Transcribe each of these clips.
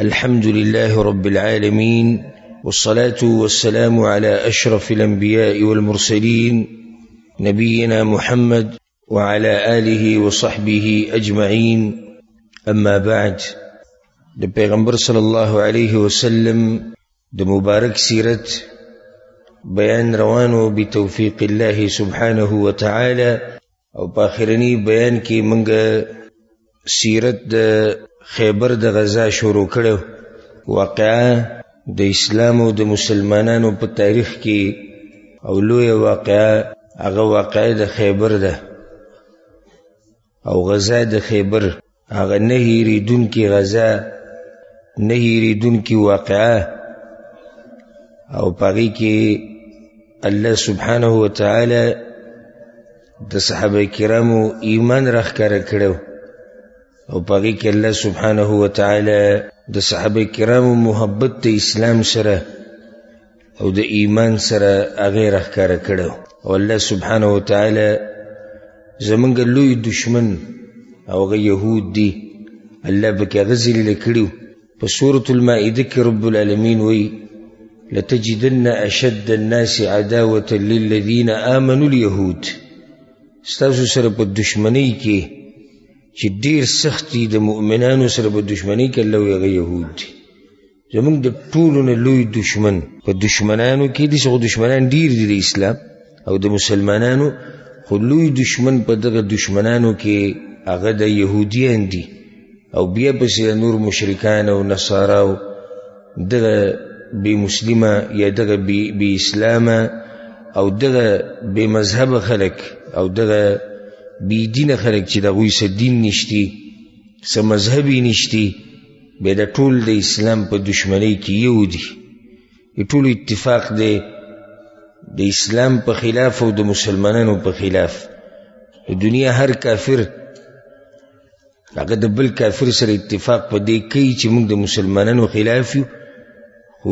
الحمد لله رب العالمين، والصلاة والسلام على أشرف الأنبياء والمرسلين نبينا محمد وعلى آله وصحبه أجمعين. أما بعد، د پیغمبر صلی الله علیه وسلم د مبارک سیرت بیان روانو بتوفیق الله سبحانه وتعالى، او په آخرنی بیان کې منګه سیرت د خیبر د غزا شروع کړو. واقعا د اسلام او د مسلمانانو په تاریخ کې او لوی واقعا هغه واقعه د خیبر ده، او غزا د خیبر هغه نه هیریدونکې غزا، نه هیریدونکې واقعه، او پاغي کې الله سبحانه وتعالى د صحابه کرامو ایمان راښکاره کړو، او پاغي کې الله سبحانه وتعالى د صحابه کرامو محبت د اسلام سره او د ایمان سره هغه راښکاره کړو. او الله سبحانه وتعالى زمونږ لوی دشمن او هغه يهود دي، الله پکې هغه ذلیل کړو. په سورة المائده کې رب العالمین وایي: لتجدن اشد الناس عداوة للذين آمنوا اليهود. ستاسو سره په دشمنی کې چې ډیر سختی د مؤمنانو سره په دشمنی کې الله هغه يهود دي. زمونږ د ټولو نه لوی دشمن په دشمنانو کې دي، څو دشمنان ډیر دي د اسلام او د مسلمانانو، خو لوی دشمن په دغه دشمنانو کې هغه د يهوديان دي، او بیا پسې نور مشرکان او نصارا او دغه بی مسلمه یا دغه بی اسلامه او دغه بی مذهب خلق او دغه بی دین خلق چې دغوی څه دین نشتی، څه مذهبی نشتی، بیا د ټول د اسلام په دشمنی کې یو دي. ټول اتفاق دی د اسلام په خلاف او د مسلمانانو په خلاف. د دنیا هر کافر هغه د بل کافر سره اتفاق په دې کوي چې موږ د مسلمانانو خلاف یو. خو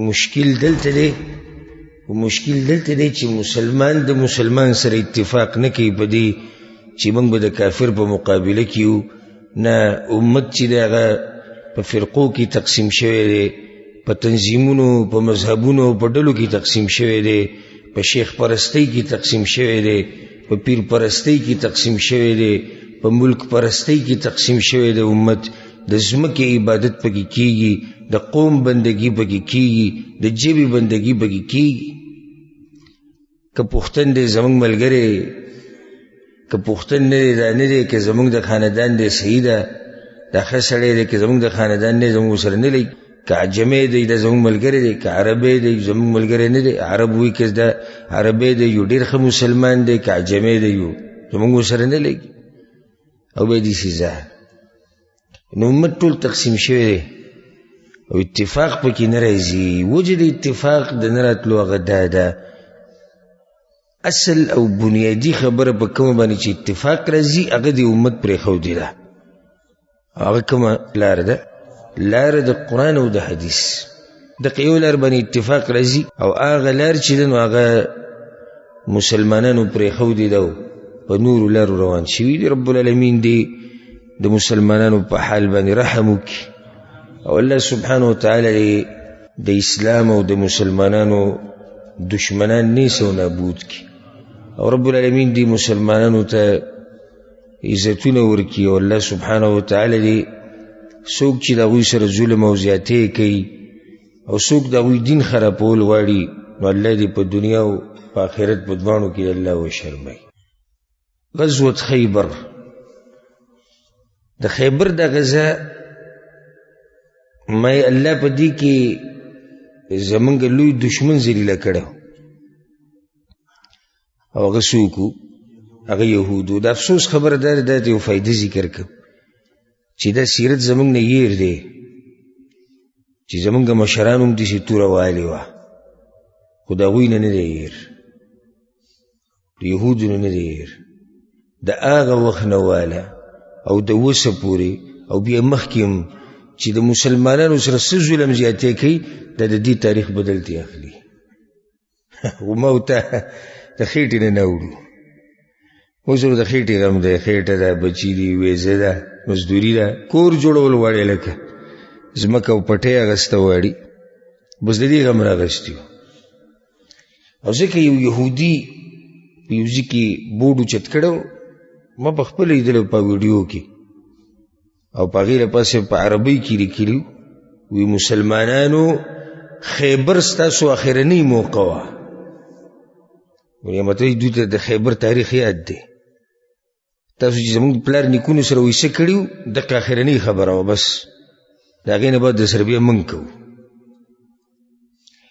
مشکل دلته دی، چې مسلمان د مسلمان سره اتفاق نه کوي په دې چې موږ به د کافر په مقابله کې یو. نه، امت چې دی هغه په فرقو کې تقسیم شوی دی، په تنظیمونو، په مذهبونو، په ډلو کې تقسیم شوی دی، په شیخ پرستی کې تقسیم شوی دی، په پیر پرستی کې تقسیم شوی دی، په ملک پرستی کې تقسیم شوی دی. امت د ځمکې عبادت پکې کیږي، د قوم بندگی پکې کیږي، د جبې بندگی پکې کیږي. که پښتون دی زمونږ ملګری، که پښتون نه دی دا نه دی، که زمونږ د خاندان دی صحیح ده، دا ښه سړی دی، که زمونږ د خاندان نه زمونږ سره نه لګي. که عجمی دی دا زمونږ ملګری دی، که عربی دی زمونږ ملګری نه دی. عرب وی که دا عربی دی یو ډېر ښه مسلمان دی، که عجمی دی یو زمونږ سره نه لګي. او بیا داسې ځای نو امت ټول تقسیم شوی دی او اتفاق پکې نه راځي. وجه د اتفاق د نه راتلو هغه دا ده، اصل او بنیادی خبره په کومه باندې چې اتفاق راځي هغه د امت پرېښودې ده. هغه کومه لاره ده؟ لاره د قرآن او د حدیث. دغه یو لار باندې اتفاق راځي، او هغه لار چې ده نو هغه مسلمانانو پرېښودې ده او په نورو لارو روان شوي دي. رب العالمین دی د مسلمانانو په حال باندې رحم وکړي، او الله سبحانه وتعالی د اسلام او د مسلمانانو دشمنان نیسي او نابود کړي، او رب العالمین دی مسلمانانو ته عزتونه ورکړي. او الله سبحانه وتعالی دی څوک چې د هغوی سره ظلم او زیاتې کوي او څوک د هغوی دین خرابول غواړي، نو الله دی په دنیا او په آخرت په دواړو کې الله وشرموي. غزوة خیبر، د خیبر د غزا مې الله په دې کې زمونږ لوی دشمن ذلیله کړو، او هغه څوک و؟ هغه یهودو. د افسوس خبره دا ده، د یو فایده ذکر کړم چې دا سیرت زمونږ نه هیر دی، چې زمونږ مشران هم داسې توره والې وه، خو د هغوی نه نه دی هیر، د یهودو نه نه دی هیر. د هغه وخت نه واله او د اوسه پورې او بیا مخکې هم چې د مسلمانانو سره څه ظلم زیاتې کوي، دا د دې تاریخ بدلتې اخلي. وما ورته د خېټې نه وړو، اوس د خېټې غم دی، خېټه ده، بچي دي، ویزه ده، مزدوري ده، کور جوړول غواړي لکه ځمکه او پټۍ اغسته واړي، بس د دې غم راغستی و. او ځکه یو یهودي په یو ځای کې بورډ اوچت کړی و، ما په خپله لیدلی په ویډیو کې، او په هغې لپاسې په عربۍ کې لیکلي وي مسلمانانو خیبر ستاسو اخرنۍ موقع وه. مطلب دوی ته د خیبر تاریخ یاد دی، تاسو چې زموږ پلار نیکونو سره ویسه کړي وو دغه اخرنۍ خبره وه، بس د هغې نه بعد د سره بیا موږ کوو.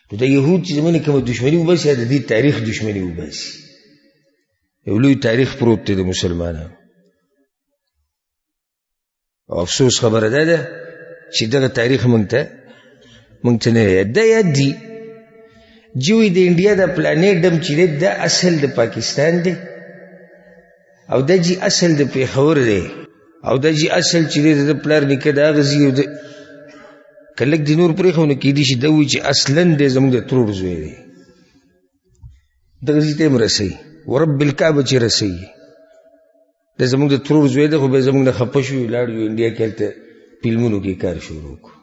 نو د یهود چې زمونږ کومه دشمني وباسي د دې تاریخ دشمني وباسي. یو لوی تاریخ پروت دی د مسلمانانو، او افسوس خبره دا ده چې دغه تاریخ موږ ته نه یاد. دا یاد دي جوی د انډیا د پلانې ډم چې دی دا اصل د پاکستان دی، او دا جی اصل د پیښور دی، او دا جی اصل چې دی د پلار نیکه د هغه ځای که لږ د نور پرېښو نو کېدای شي دا وایي چې اصلا دی زموږ د ترور زوی دی. دغه ځای ته یې هم رسوي، ورب الکعبه چې رسوي دا زموږ د ترور زوی دی، خو بیا زموږ نه خفه شو لاړ یو انډیا کې هلته فلمونو کې کار شروع کړو.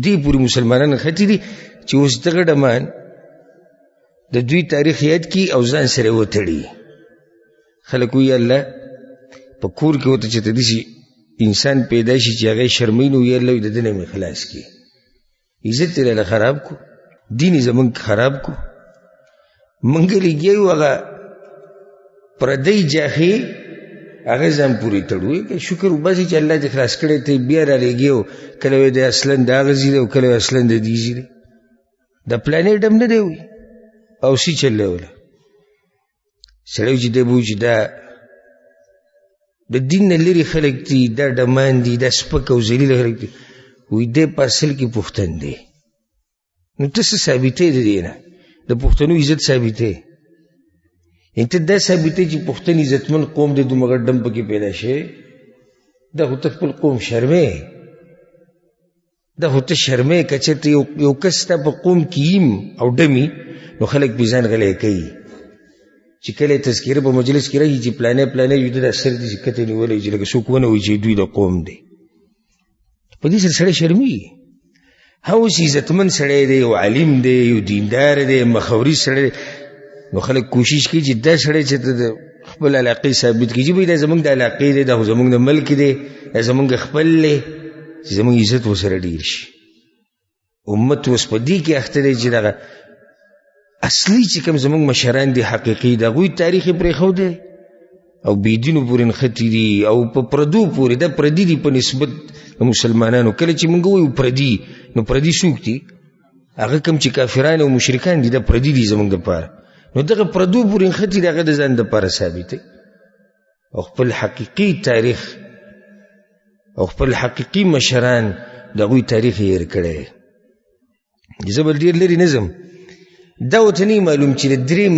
دې پورې مسلمانان خطي دي چې اوس دغه ډمان د دوی تاریخ یاد کړي او ځان سره وتړي. خلک وایي الله په کور کې ورته چې داسې انسان پیدا شي چې هغه شرموي نو وایي الله د ده نه مې خلاص کړي. عزت یې راله خراب کو، دین یې زموږ خراب کو. موږ لګیا یو هغه پردی جاخې هغه ځان پورې تړو. شکر وباسي چې الله دې خلاص کړی ته بیا رالېږي، کله وایي د اصلا د هغه ځای دی او کله وایي اصلا د دې ځای دی. د پلانې ډم نه دی وایي او سی چللی وله سړی چې دی به وایي چې دا د دین نه لرې خلک دي، دا ډمان دي، دا سپک او ذلیله خلک دي. وایي دی په اصل کې پښتن دی. نو ته څه ثابتې د دې نه د پښتنو عزت ثابتې؟ یعنې ته دا ثابتې چې پښتن عزتمن قوم دی، دومره ډم پکې پیدا شوی؟ دا خو ته خپل قوم شرمې، دا خو ته شرمې. که چېرته یو کس ستا په قوم کې یم او ډمي نو خلک پې ځان غلی کوي. چې کله یې تذکیره په مجلس کې راځي چې پلانې یو د دا سر دي چې کته نیولی چې لکه څوک ونه وایي چې دوی د قوم دی. په دې سره سړی شرمېږي. اوس عزتمن سړی دی، یو عالم دی، یو دیندار دی، مخوري سړی دی، نو خلک کوشش کوي چې دا سړی چې د خپل علاقې ثابت کړي چې بھئی دا زموږ د علاقې دی، دا خو زموږ د ملک دی، دا زموږ خپل دی، چې زموږ عزت ورسره ډېر شي. امت اوس په دې کې اخته دی چې دغه اصلي چې کوم زموږ مشران دي حقیقي د هغوی تاریخ یې پرېښودی او بېدینو پورې نښتي دي او په پردو پورې. دا پردي دي په نسبت د مسلمانانو. کله چې موږ وایو پردي نو پردي څوک دي؟ هغه کوم چې کافران او مشرکان دي دا پردي دي زموږ دپاره. نو دغه پردو پورې نښتي دي هغه د ځان دپاره ثابتوي او خپل حقیقي تاریخ او خپل حقیقي مشران د هغوی تاریخ یې هېر کړی. زه به ډېر لرې نه ځم. دا ورته نه معلوم چې د دریم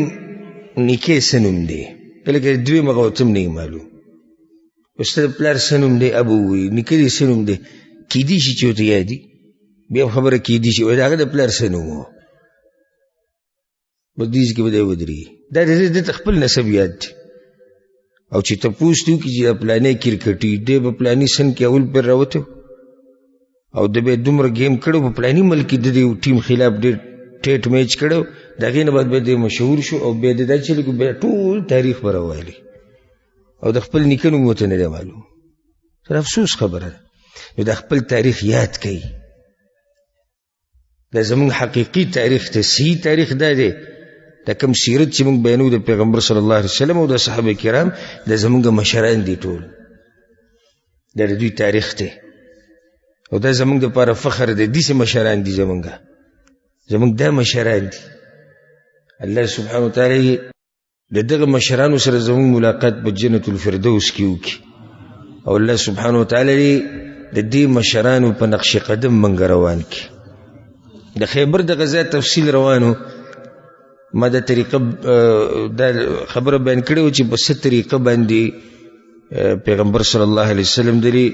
نیکې څه نوم دی، لکه دویم هغه ورته هم نه معلوم. ستا د پلار څه نوم دی؟ ابو وایي. نیکه دې څه نوم دی؟ کیدای شي چې ورته یادي، بیا خبره کیدای شي وایي د هغه د پلار څه نوم و، بس دې کې به دی ودرېږي. دا د ته خپل نسب یاد دی. او چې تپوس دې وکړي چې د پلانې کرکټي دی به پلاني سن کې اول پرې راوتی او د بیا دومره گیم کړی په پلاني ملک کې د دې ټیم خلاف ډېر ټیټ میچ کړی، د هغې نه بعد بیا دی مشهور شو او بیا د دا چلې کو بیا ټول تاریخ به راوایلي او د خپل نیکه نوم ورته نه دی معلوم. سره افسوس خبره ده. نو د خپل تاریخ یاد کوي. دا زموږ حقیقي تاریخ ته صحیح تاریخ دا دی. دا کوم سیرت چې موږ بیانو د پیغمبر صلی الله علیه وسلم او د صحابه کرام دا زموږ مشران دي ټول. دا د دوی تاریخ دی او دا زموږ دپاره فخر دی. داسې مشران دي زموږ دا مشران دي. الله سبحانه وتعالی د دغه مشرانو سره زموږ ملاقات په جنت الفردوس کې وکړي او الله سبحانه وتعالی د دې مشرانو په نقش قدم موږ روان کړي. د خیبر د غزا تفصیل روانو، ما دا طریقه دا خبره بیان کړې وه چې په څه طریقه باندې پیغمبر صلی الله علیه وسلم دلې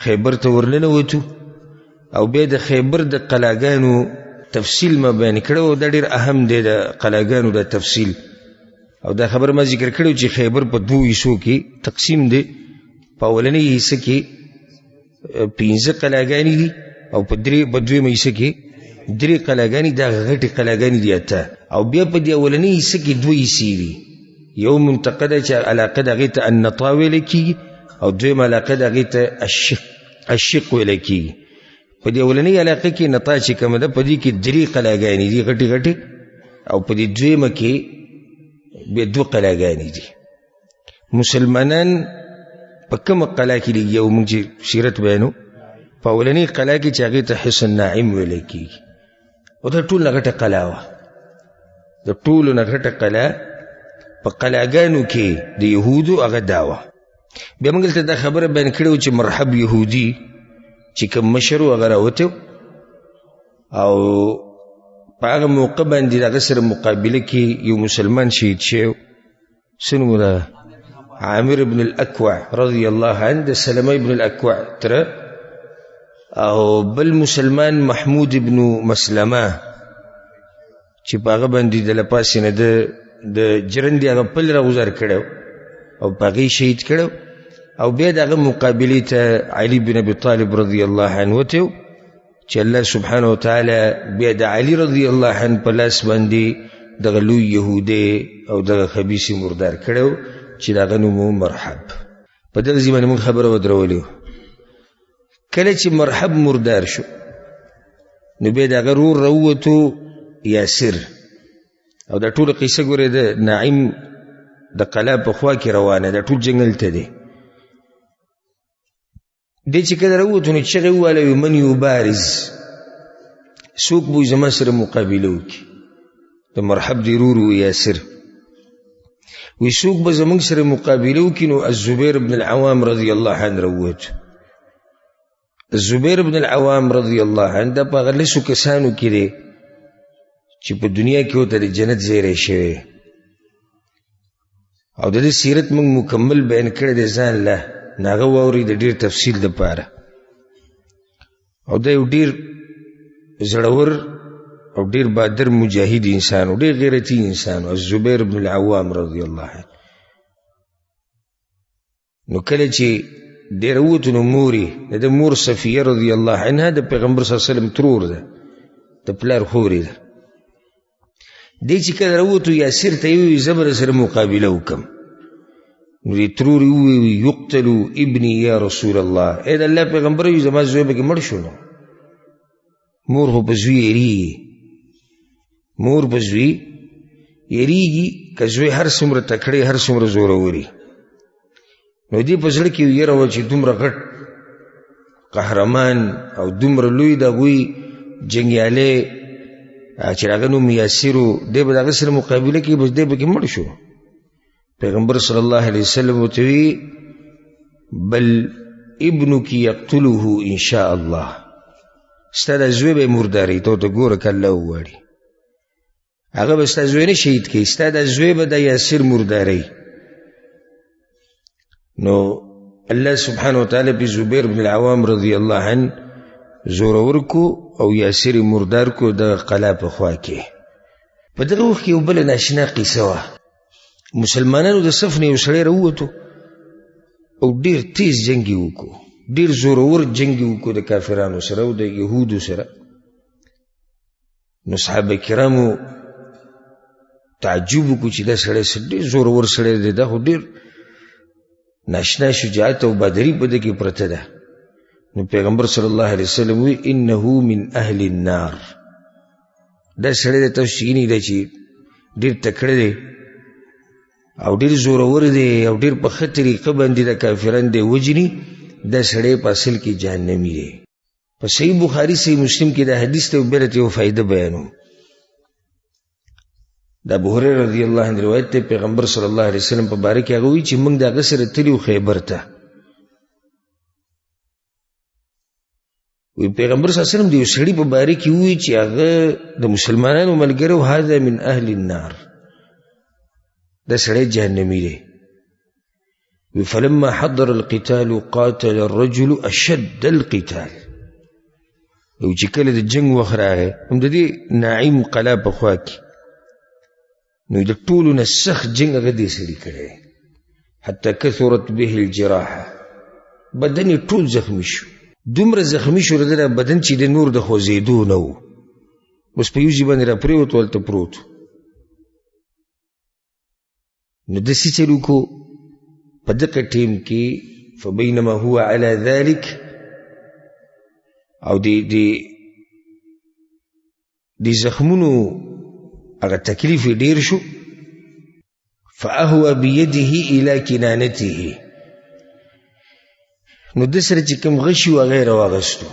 خیبر ته ورننوتو او بیا د خیبر د قلاګانو تفصیل ما بیان کړی و. دا ډېر اهم دی د قلاګانو د تفصیل. او دا خبر ما ذکر کړی چې خیبر په 2 حصو کې تقسیم دی. په اولنۍ حصه کې 15 قلاګانې دي او په دویمه حصه کې 3 قلاګانې، دا غټې قلاګانې دي اته، او بیا په دې اولنۍ حصه کې 2 حصې دي. یو منطقه ده چې علاقه د هغې ته النطا ویلی کېږي، او دویمه علاقه د هغې ته الشق ویلی کېږي. په دې اولنۍ علاقه کې نطا چې کومه ده، په دې کې 3 قلاګانې دي غټې غټې، او په دې دویمه کې بیا 2 قلاګانې دي. مسلمانان په کومه قلا کې لګي؟ او موږ چې سیرت بیانو په اولنۍ قلا کې چې هغې ته حصن ناعم ویلی کېږي، او دا ټول نه غټه قلا وه، د ټولو نه غټه قلا په قلاګانو کې د یهودو هغه دا وه. بیا موږ دلته دا خبره بیان کړې وه چې مرحب یهودي چې کوم مشر و هغه راوتی او په هغه موقع باندې د هغه سره مقابله کې یو مسلمان شهید شوی، څه نوم ده؟ عامر بن الاکوع رضی الله عنه، د سلمه بن الاکوع تره، او بل مسلمان محمود بن مسلمه چې په هغه باندې د لپاسې نه د جرندې هغه پل راغوځار کړی او په هغې شهید کړی، او بیا د هغه مقابلې ته علي بن ابي طالب رضی الله عنه وتی، چې الله سبحانه وتعالی بیا د علي رضی الله عنه په لاس باندې دغه لوی یهودی او دغه خبیث مردار کړی چې د هغه نوم مرحب. په دغه ځای باندې موږ خبره ودرولې وه. کله چې مرحب مردار شو، نو بیا د هغه رور راووتو یاسر، او دا ټوله قصه ګورې د ناعم د قلا په خوا کې روانه ده، ټول جنګل ته دی. دی چې کله راووتو نو چغې وویله، من یبارز، څوک به زما سره مقابله وکړي؟ د مرحب د رور و یاسر وی څوک به زموږ سره مقابله وکړي؟ نو الزبیر بن العوام رضی الله عنه راووت. الزبیر بن العوام رضی الله عنه دا په هغه لسو کسانو کې دی چې په دنیا کې ورته د جنت زیری شوی، او د دې سیرت موږ مکمل بیان کړی دی ځان له، نو هغه واورئ د ډېر تفصیل دپاره. او دا یو ډېر زړور او ډېر بادر مجاهد انسان او ډېر غیرتي انسان، الزبیر بن العوام رضی الله عنه. نو کله چې دی راووتو نو مورې د مور صفیه رضی الله عنها د پیغمبر صلی الله علیه وسلم ترور ده، د پلار خورې ده. دی چې کله راووتو یاسر ته یې وویل زه به سره مقابله وکړم، نو دې ترور یې وویل یقتلو ابني یا رسول الله، ای د الله پیغمبر وي زما زوی پکې مړ شو. نو مور خو په زوی یېرېږي، مور په زوی یېرېږي، که زوی هر څومره تکړی هر څومره زوروري. نو دې په زړه کې یېره وه چې دومره غټ قهرمان او دومره لوی د هغوی جنګیالی چې هغه نوم یاسر و، دی به د هغه سره مقابله کوي، بس دی پکې مړ شو. پیغمبر صلی الله علیه وسلم ورته وی بل ابنک یقتله ان شاء الله، ستا دا زوی به یې مرداري، ته ورته ګوره که الله وغواړي، هغه به ستا زوی نه شهید کوي، ستا دا زوی به د یاسر مرداري. نو الله سبحانه وتعالی په زبیر بن العوام رضی الله عنه زورور کو او یاسر مردار کو د قلا په خوا کې. په دغه وخت کې یو بله ناشنا قصه وه. مسلمانانو د صف نه یو سړی راووتو او ډېر تیز جنګ یې وکړو، ډېر زورور جنګ یې وکړو د کافرانو سره او د یهودو سره. نو صحابه کرامو تعجب وکړو چې دا سړی ډېر زورور سړی دی، دا خو ډېر ناشنا شجاعت او بادري په ده کې پرته ده. نو پیغمبر صلی الله علیه وسلم وی انه من اهل النار، دا سړی د تاسو چینی دی چې ډېر تکړه دی او ډېر زورور دی او ډېر په ښه طریقه باندې د کافران دی وجني، دا سړی په اصل کې جهنمي دی. په صحیح بخاري صحیح مسلم کې دا حدیث ته بیا یو فایده بیانوم. دا ابو هريره رضی الله عنه روایت ته پیغمبر صلی الله علیه وسلم په باره کې هغه وایي چې موږ د هغه سره تللي خیبر ته. وی پیغمبر صلی الله علیه وسلم د یو سړي په باره کې وایي چې هغه د مسلمانانو ملګری و، هذا من اهل النار، دا سړی جهنمي دی. وی فلما حضر القتال قاتل الرجل اشد القتال، او چې کله د جنګ وخت راغی هم د دې ناعم قلا په خوا کې، نو د ټولو نه سخت جنګ هغه دې سړي کړی، حتی کثرت به الجراحه، بدن یې ټول زخمي شو. دومره زخمی شو د بدن چې د نور د خوځېدو نه و، بس په یو ځای باندې را پرېوت هلته پروت. نو داسې چل وکړو په دغه ټیم کې فبینما هو علی ذلک، او د زخمونو هغه تکلیف ډیر شو، فاهوى بيده الى كنانته، نو د سره چې کوم غشي و غیر واغستو،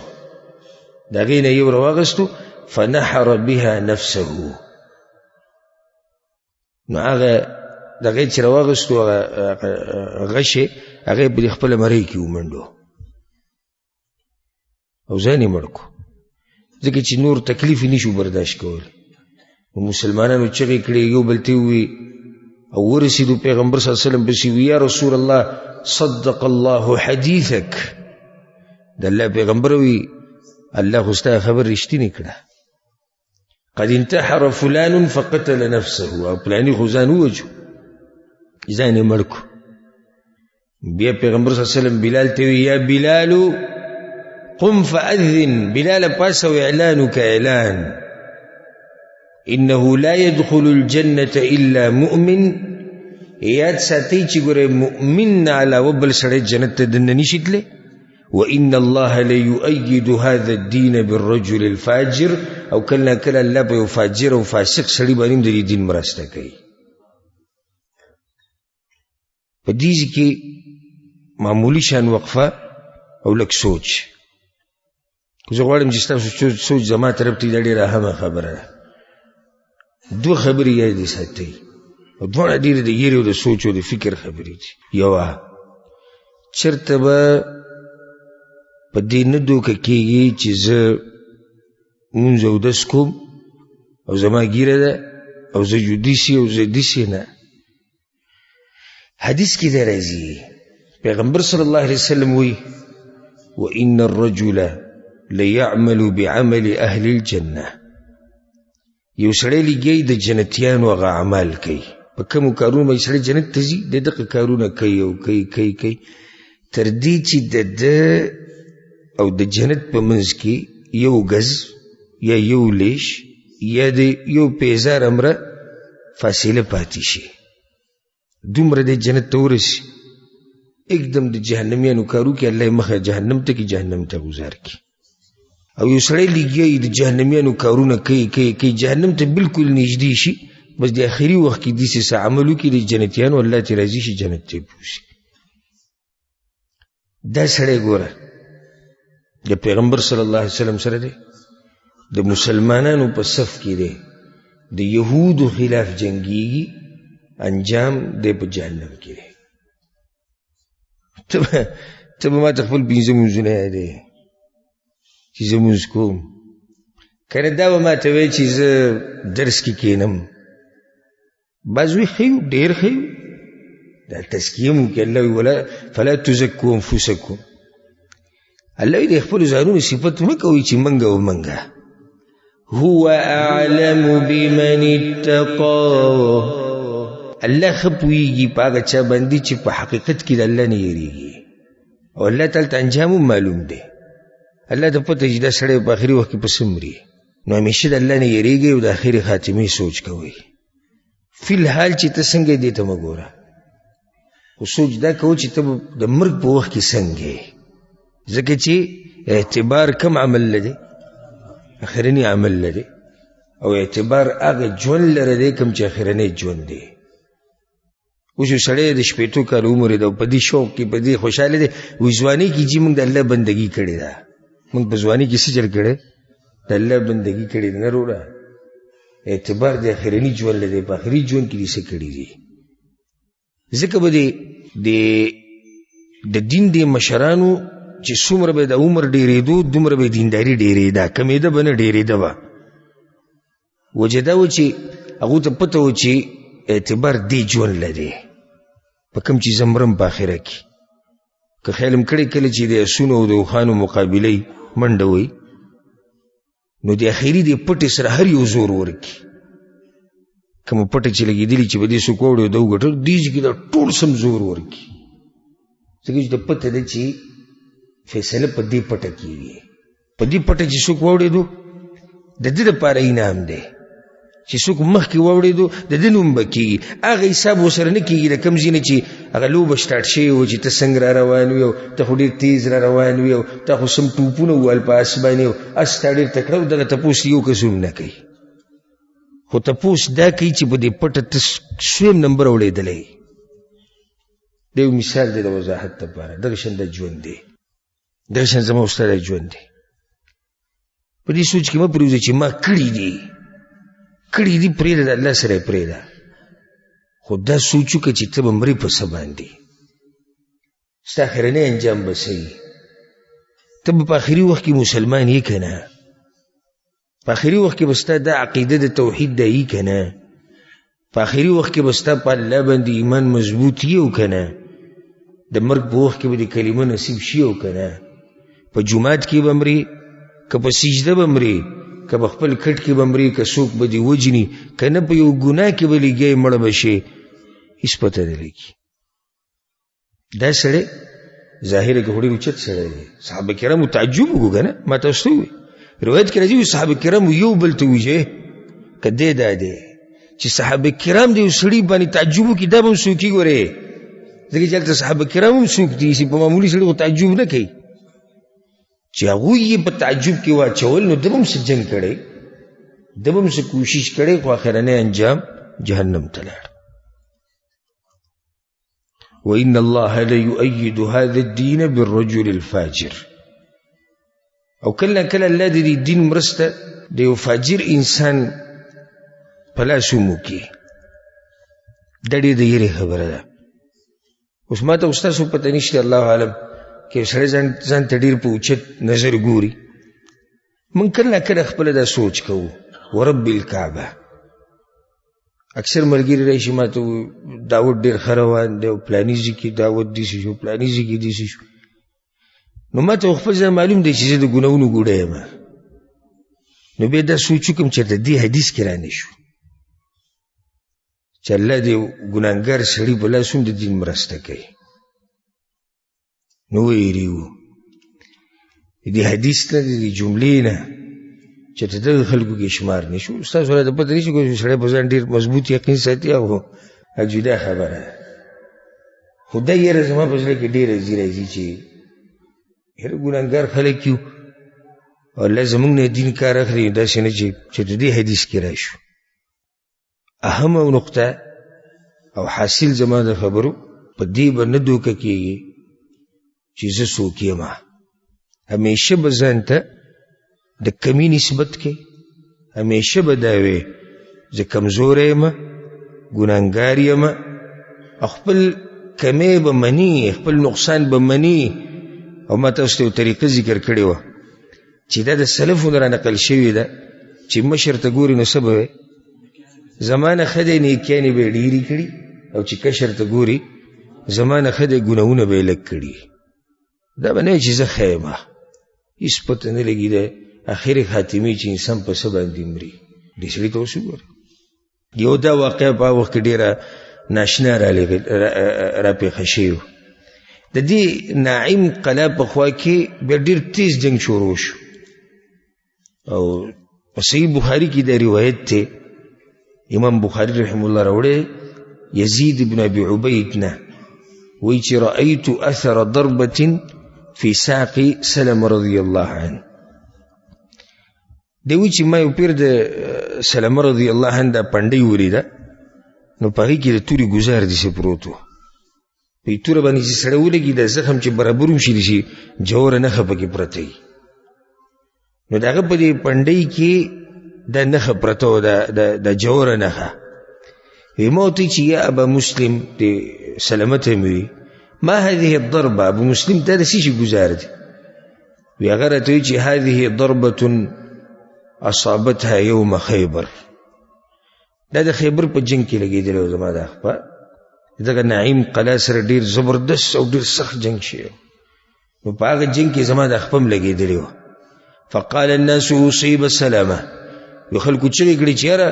دا غینه یو راغستو، فنحر بها نفسه، نو هغه دغه چې راغستو غشي هغه په خپل مری کې ومنډو او ځان یې مړ کړو، ځکه چې نور تکلیف نشو برداشت کولی. مسلمانانو چغې کړې، یو بل ته ووی او ورسېدو پیغمبر صلی الله علیه وسلم پسې وی یا رسول الله صدق الله حدیثک، د الله پیغمبر وی الله خو ستا خبر رښتینې کړه، قد انتحر فلان فقتل نفسه، او پلاني خو ځان ووجو ځان یې مړ کړو. بیا پیغمبر صلی الله علیه وسلم بلال ته وی یا بلال قم فأذن، بلال پاس او اعلانك اعلان، انه لا يدخل الجنة الا مؤمن، یاد ساتي چې ګوره مؤمن علاوه بل سړی جنت ته دننه نشي تللی، وان الله ليؤيد هذا الدين بالرجل الفاجر، او کله کله الله په یو فاجر او فاسق سړي باندې د دین مرسته کوي. په دې کې معمولی شان وقفه او لک سوچ، زه غواړم چې ستاسو سوچ زما طرف ته دا ډېره اهمه خبره ده. دو خبرې یاد ساتئ، او دواړه ډېرې د یېرې او د سوچ او د فکر خبرې دي. یوه، چېرته به په دې نه دوکه کېږي چې زه مونځ اودس کوم او زما ګیره ده او زه جدیسي او زه دیسي نه. حدیث کې دا راځي، پیغمبر صلی الله علیه وسلم وی وَإِنَّ الرَّجُلَ لَيَعْمَلُ بِعَمَلِ أَهْلِ الْجَنَّةِ، یو سړی لګي د جنتیانو هغه اعمال کوي، په کومو کارونو باندې سړی جنت ته ځي د دغه کارونه کوي او کوي تر دې چې د او د جنت په منځ کې یو غز یا یو لیش یا د یو پیزار امره فاصله پاتې شي، دومره د جنت ته ورسي، एकदम د جهنميانو کارو کې الله مخه جهنم ته کې جهنم ته گزار کی. او یو سړی لګي د جهنميانو کارونه کوي جهنم ته بالکل نږدې شي، بس د اخري وخت کې داسې څه عملو کې د جنتیانو الله ته راضي شي جنت ته بوسي. دا سړی ګوره د پیغمبر صلی الله علیه وسلم سره دی، د مسلمانانو په صف کې دی، د یهودو خلاف جنگیږي، انجام دی په جهنم کې دی. ته به ما ته خپل پنځه مونځونه یادوې چې زه مونځ کوم، که نه دا به ما ته وایي چې زه درس کې کښېنم. بعض وایي ښه یو، ډېر ښه یو، دا تزکیه مو کې الله ولا فلا تزکو انفسکم، الله د خپلو ځانونو صفت مه کوئ چې منګه او منګه. هو اعلم بمن اتقى، الله ښه پوهېږي په هغه چا باندې چې په حقیقت کې د الله نه یېرېږي، او الله تعالی ته انجام هم معلوم دی. الله ته پته چې دا سړی په آخري وخت کې په څه مري، نو همیشه د الله نه یېرېږئ او د آخرې خاتمې سوچ کوئ. فی الحال چې ته څنګه دې ته مه ګوره، خو سوچ دا کوه چې ته د مرګ په وخت کې څنګه یې، ځکه چې اعتبار کم عمل لدی، آخرنی عمل لدی، او اعتبار هغه ژوند لره دی کوم چې آخرنی ژوند دی. اوس یو سړی د شپېتو کاله عمر دی او په دې شوق کې په دې خوشحاله دی، وایي ځوانۍ کې چې موږ د الله بندګي کړې ده، موږ په ځوانۍ کې څه چل کړی، د الله بندګي کړې ده. نه وروړه، اعتبار د آخرني ژوند لدی، په آخري ژوند کې دې څه کړي دي. ځکه به د دین د مشرانو چې څومره به د عمر ډېرېدو دومره به دینداري ډېرېده، کمېده به نه ډېرېده به. وجه دا و چې هغو ته پته و چې اعتبار دې ژوند لدی، په کوم چې زه مرم په آخره کې. که خیال م کړی کله چې د اسونو او د اوښانو مقابلې منډه وی، نو د آخري د پټې سره هر یو زور ورکړي، کومه پټه چې لګېدلي چې په دې څوک واوړي او ده وګټل، دې چې کې دا ټول سم زور ورکړي، ځکه چې د پته ده چې فیصله په دې پټه کیږي. په دې پټه چې څوک واورېدو د دې لپاره انعام دی، چې څوک مخکې واورېدو د دې نوم به کېږي. هغه حساب ورسره نه کېږي د کوم ځای نه چې هغه لوبه سټارټ شوې وه چې ته څنګه را روان وي او ته خو ډېر تیز را روان وي او تا خو سم ټوپونه ووهل په آس باندې او اس تا ډېر تکړه و. دغه تپوس یو کس هم نه کوي، خو تپوس دا کوي چې په دې پټه ته سویم نمبر اورېدلی. د یو مثال دی د وضاحت لپاره. دغه شان د ژوند دی، دغه شان زما استاد ژوند دی. په دې سوچ کې مه پرېږدئ چې ما کړي دي پرېږده، د الله سره یې پرېږده، خو دا سوچ وکړه چې ته به مرې په څه باندې، ستا اخرنی انجام به څه وي. ته به په آخري وخت کې مسلمان یې که نه؟ په آخري وخت کې به ستا دا عقیده د توحید دا یي که نه؟ په آخري وخت کې به ستا په الله باندې ایمان مضبوط یي او که نه؟ د مرګ په وخت کې به د کلمه نصیب شي او که نه؟ په جومات کې به مرې، که په سجده به مرې، که په خپل کټ کې به مرې، که څوک به دې وجني، که نه په یو ګناه کې به لګیا مړه به شې، هېڅ پته نه لګي. دا سړی ظاهره کې خو ډېر اوچت سړی دی. صحابه کرامو تعجب وکړو که نه؟ ما تاسو ته ووایي روایت کې راځي صحابه کرامو یو بل ته وایي که دی دا دی چې صحابه کرام د یو سړي باندې تعجب وکړي، دا به هم څوک ګورې، ځکه چې هلته صحابه کرام هم څوک دي چې په معمولي سړي خو تعجب نه کوي. چې هغوی یې په تعجب کې واچول، نو ده به هم څه جنګ کړی، ده به هم څه کوشش کړی، خو آخرنی انجام جهنم ته لاړ. وإن الله ليؤيد هذا الدين بالرجل الفاجر. او کله کله الله د دې دین مرسته د یو فاجر انسان په لاس وموکي. دا ډېر د یېرې خبره ده. اوس ما ته استاسو پته نشته، الله عالم، که سړی ځان ته ډېر په اوچت نظر ګوري. موږ کله کله خپله دا سوچ کوو، ورب الکعبه. اکثر ملګري راشي ما ته داود ډېر ښه روان دی او پلاني ځای کې داود داسې شو، پلاني ځای کې داسې شو. نو ما ته خپل ځای معلوم دی چې زه د ګناهونو ګوډی یم. نو بیا دا سوچ وکړم چې د دې حدیث کې را نه شو چې الله د ګناهګار سړي په لاس هم د دین مرسته کوي. نو ویریو دې حدیث نه، دې جملې نه، چې ته دغه خلکو کې شمار نه شو. ستاسو را د پته نه شي چې سړی په ځان ډېر مضبوط یقین ساتي، او جدا خبره ده. خو دا یېره زما په زړه کې ډېره ځي راځي چې یاره ګناهګار خلک یو او الله زموږ نه دین کار اخلي. داسې نه چې د دې حدیث کې را شو. اهمه نقطه او حاصل زما د خبرو په دې به نه دوکه کېږي چې زه څوک یم. همیشه به ځان ته د کمی نسبت کې، همیشه به دا وې زه کمزوری یم، ګناهګار یم، خپل کمی به مني، خپل نقصان به مني. او ما تاسو ته یو طریقه ذکر کړې وه چې دا د سلفو نه رانقل شوې ده چې مشر ته ګوري نو څه به وی؟ زما نه ښه دی نیکیانې به یې ډېرې کړي، او چې کشر ته ګوري زما نه ښه دی ګناهونه به یې لږ کړي. دا به نه وي چې زه ښه یم، هېڅ پته نه لګي د اخرې خاتمې چې انسان په څه باندې مري. دې سړي ته اوس وګوره. یو دا واقعه په هغه وخت کې ډېره ناشنا راپېښه شوې وه. د دې ناعم قلعه په خوا کې بیا ډېر تیز جنګ شروع شو، او په صحیح بخاري کې دا روایت دی، امام بخاري رحمه الله راوړی، یزید بن ابي عبید نه وایي چې رأیت اثر ضربة فی ساق سلمة رضی الله عنه. دی وایي چې ما یو پیر د سلمة رضی الله عنه دا پنډۍ ولیده، نو په هغې کې د تورې ګزار داسې پروت و. په توره باندې چې سړی ولګي دا زخم چې برابر وشي داسې جوره نښه پکې پرته وي. نو د هغه په دې پنډۍ کې دا نښه پرته وه، دا جوره نښه. وی ما ورته چې یا ابا مسلم، د سلمة ته مې وي ما هذه الضربه، ابو مسلم دا د څه شي ګزار دی؟ وی هغه راته وایي چې هذه ضربة اصابتها یوم خیبر. دا د خیبر په جنګ کې لګېدلی و زما دا خپه. دغه نعیم قلعه سره ډېر زبردست او ډېر سخت جنګ شوی، نو په هغه جنګ کې زما د خپه هم لګېدلی وه. فقال الناس اصیب سلمة، یو خلکو چغې کړې چې یاره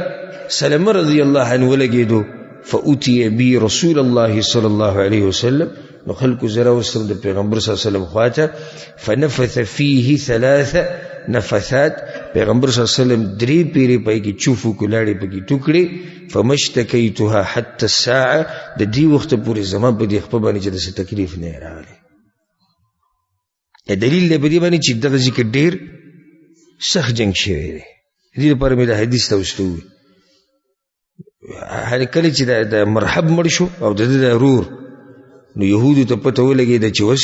سلمة رضی الله عنه ولګېدو. فأتي بي رسول الله صلی الله علیه وسلم، نو خلکو زره وستم د پیغمبر صلی الله علیه وسلم خواته فنفث فيه 3 نفثات پیغمبر صلی الله علیه وسلم 3 پیری پای کې چوفو کلاړي پکې ټوکړي فمشتکیتها حتى الساعه د دې وخت پورې زما په دې خپل باندې چې د تکلیف نه راغلی دلیل دی په دې باندې چې دغه ذکر ډیر سخت جنگ شوی دی دې لپاره مې د حدیث توسطو هر کله چې د مرحب مړ شو او د ضرور نو يهودو ته پته ولګېده چې وس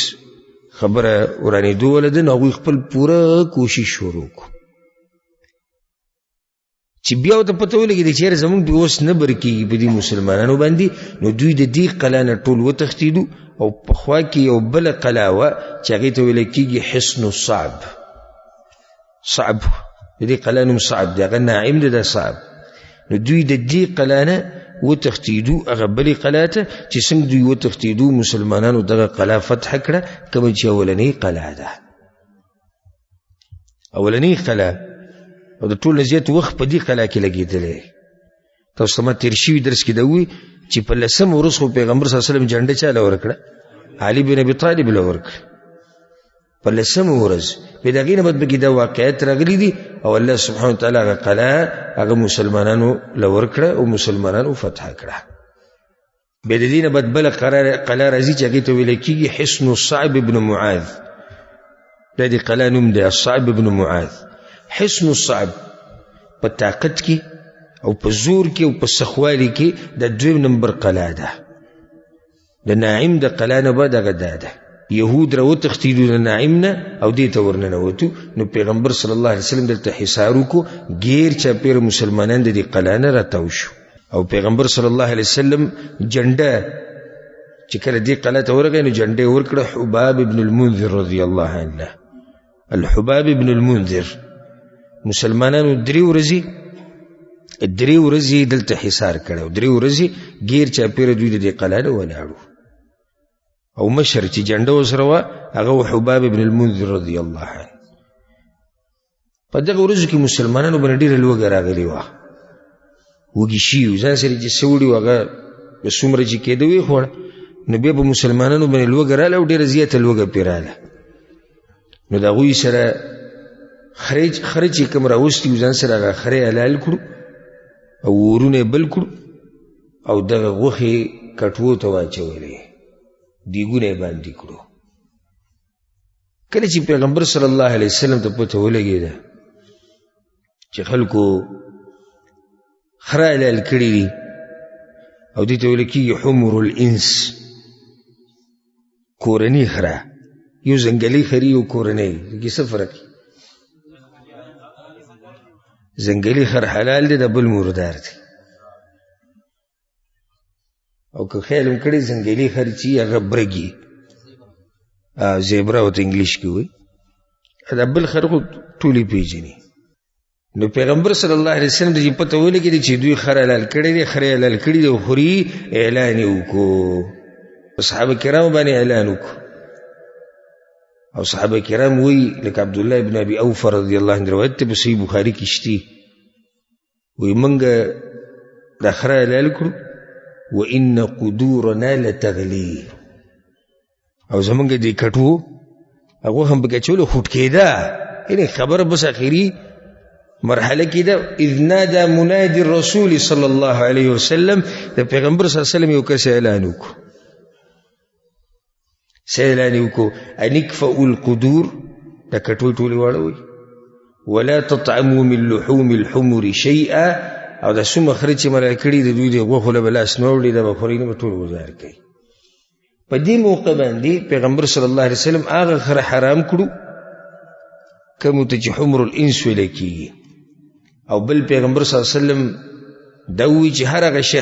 خبره ورانېدو ولده نو هغوی خپل پوره کوشش شروع کړو چې بیا ورته پته ولګېده چې یاره زموږ اوس نه بر کېږي په دې مسلمانانو باندې نو دوی د دې قلا نه ټول وتښتېدو او په خوا کې یو بله قلا وه چې هغې ته ویلی کېږي حصن الصعب صعب د دې قلا نوم صعب دی هغه ناعم دی دا صعب نو دوی د دې قلا نه وتښتېدو هغه بلې قلا ته چې څنګه دوی وتښتېدو مسلمانانو دغه قلا فتح کړه کومه چې اولنۍ قلا ده اولنۍ قلا او د ټول نه زیات وخت په دې قلا کې لګېدلی تاسو ته ما تېر شوي درس کې دا ووایي چې په 10 ورځ خو پیغمبر صلی الله علیه وسلم جنډه چا له ورکړه علي بن ابي طالب له ورکړه په 10 ورځ په دغې نه بعد پکې دا واقعیت راغلي دي او الله سبحانه وتعالی هغه قلا هغه مسلمانانو له ورکړه او مسلمانانو فتح کړه بیا د دې نه بعد بله قلا راځي چې هغې ته ویلی کېږي حصن الصعب بن معاذ دا د قلا نوم دی الصعب بن معاذ حصن الصعب په طاقت کې او په زور کې او په سخوالي کې د 2 نمبر قلا ده د ناعم د قلا نه بعد هغه دا ده يهود را وتښتېدو د ناعم نه او دې ته ورننوتو نو پیغمبر صلی الله علیه وسلم دلته حصار وکړو غیر چاپېره مسلمانان د دې قلا نه راتاو شو او پیغمبر صلی الله علیه وسلم جنډه چې کله دې قلا ته ورغی نو جنډه یې ورکړه حباب ابن المنذر رضی الله عنه الحباب ابن المنذر مسلمانانو 3 ورځې دلته حصار کړو 3 ورځې غیر چاپېره دوی د دې قلا نه ولاړو او مشر چې جنډه وسره وه هغه حباب ابن المنذر رضی الله عنه په دغه ورځو کې مسلمانانو باندې ډېره لوږه راغلې وه وږي شوي وو ځان سره چې څه وړي وو هغه به څومره چې کېده ویې خوړه نو بیا به مسلمانانو باندې لوږه راله او ډېره زیاته لوږه پرې راله نو د هغوی سره خره چې کوم راوستي وو ځان سره هغه خرې حلال کړو او ورونه یې بل کړو او دغه غوښې کټوو ته واچولې دیګونه یې باندې کړو کله چې پیغمبر صلی الله علیه وسلم ته پته ولګېده چې خلکو خره حلال کړي دي او دې ته ویل کېږي حمر الانس کورني خره یو ځنګلي خري یو کورنی کې څه فرق ځنګلي خر حلال دی د بل مردار دی او که خیال هم کړی ځنګلي خر چې هغه برګي زیبرا ورته انګلیش کې وایي د بل خر خو ټولې پیژني نو پیغمبر صلی الله علیه وسلم ته چې پته ولګېدې چې دوی خر حلال کړی دی خرې حلال کړي دی او خوري اعلان یې وکړو صحابه کرامو باندې اعلان وکړو او صحابه کرام وایي لکه عبدالله ابن ابي اوفه رضی الله عنه روایت ته په صحیح بخاري کې شتي وایي موږ دا خره حلال کړو وان قدورنا لتغلي او زمونږ دې کټو هغه هم پکې چولو خوټ کېده یعنې خبره بس اخري مرحله کې ده اذ نادى منادي الرسول صلی الله علیه وسلم د پیغمبر صلی الله علیه وسلم یو کس اعلان وکړو سیلان وکړو ان اکفؤوا القدور دا کټوی ټولې واړوئ ولا تطعموا من لحوم الحمر شیئا او دا څومره خره چې مړه کړي د دوی د غوښو له به لاس نه وړي دا به خوري نه به ټول ګزار کوي په دې موقع باندې پیغمبر صلی الله علیه وسلم هغه خره حرام کړو کومو ته چې حمر الانس ویلی کېږي او بل پیغمبر صلی الله علیه وسلم دا ووایي چې هر هغه شی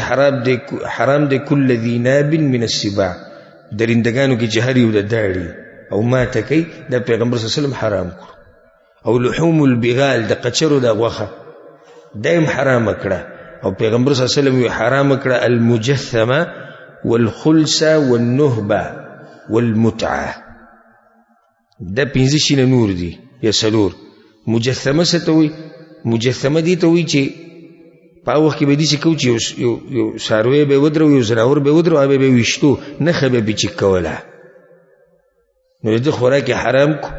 حرام دی کل ذي ناب من السباع درندگانو کې چې هر یو د داړي او ماته کوي دا پیغمبر صلی الله علیه وسلم حرام کړو او لحوم البغال د قچرو د غوښه دایم حرام کړه او پیغمبر صلی الله علیه وسلم حرام کړه المجثمه والخلص والنهبه والمتعه دا 15 شینه نور دي یا سلور مجثمه څه ته وایي مجثمه دي ته وایي چې په وخت کې به دې چې کو چې یو څاروی به ودرو یو زناور به ودرو هغه به ویشتو نښه به چیک کوله نو د خوراک حرام کو.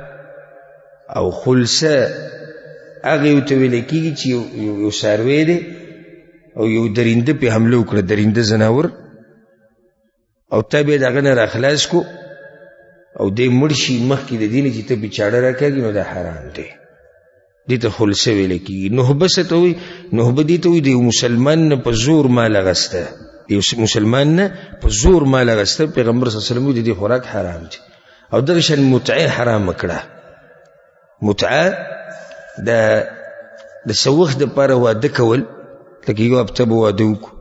او خلصه هغه یو ته ویل کېږي چې یو څاروی دی او یو درنده پې حمله وکړه، درنده زناور، او تا بیا د هغه نه راخلاص کو او دی مړ شي مخکې د دې نه چې ته پې چاړه راکاږي، نو دا حرام دی. دې ته خلصه ویل کېږي. نهبه څه ته وایي؟ نهبه دې ته وایي د یو مسلمان نه په زور مال اخسته، یو مسلمان نه په زور مال اخسته. پیغمبر صلی الله علیه وسلم وایي د دې خوراک حرام دی. او دغه شان متعه حرام کړه. متعه د څه وخت دپاره واده کول، لکه یو هفته به واده وکړو،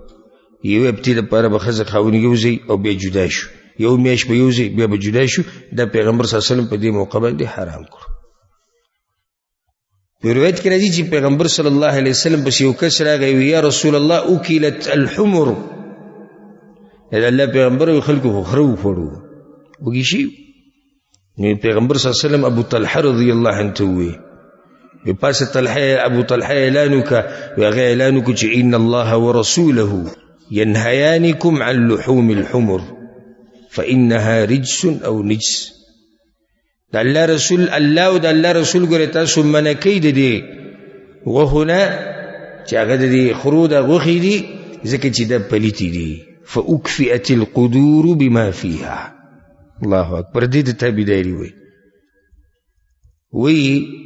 یو هفتې دپاره به ښځه خاوند یوځای او بیا جدا شو، یو میاشت به یوځای بیا به جدا شو. دا پیغمبر صلی الله علیه وسلم په دې موقع باندې حرام کړو. په روایت کې راځي چې پیغمبر صلی الله علیه وسلم پس یو کس راغی وی یا رسول الله اکلت الحمر، د الله پیغمبر وی خلکو خو خره وخوړو وږي شي. نو پیغمبر صلی الله علیه وسلم ابو طلحه رضی الله عنه ته وی پاسه طلحه ابو طلحه اعلان وکړه، هغه اعلان وکړ چې ان الله ورسوله ينهيانكم عن لحوم الحمر فإنها رجس او نجس. د الله رسول الله او د الله رسول ګره تاسو منکې د دې غوښونه چې هغه د دې خرو د غوښې دي ځکه چې د پلیتې دي. فأکفئت القدور بما فيها. الله اکبر. دې د تابعداري وی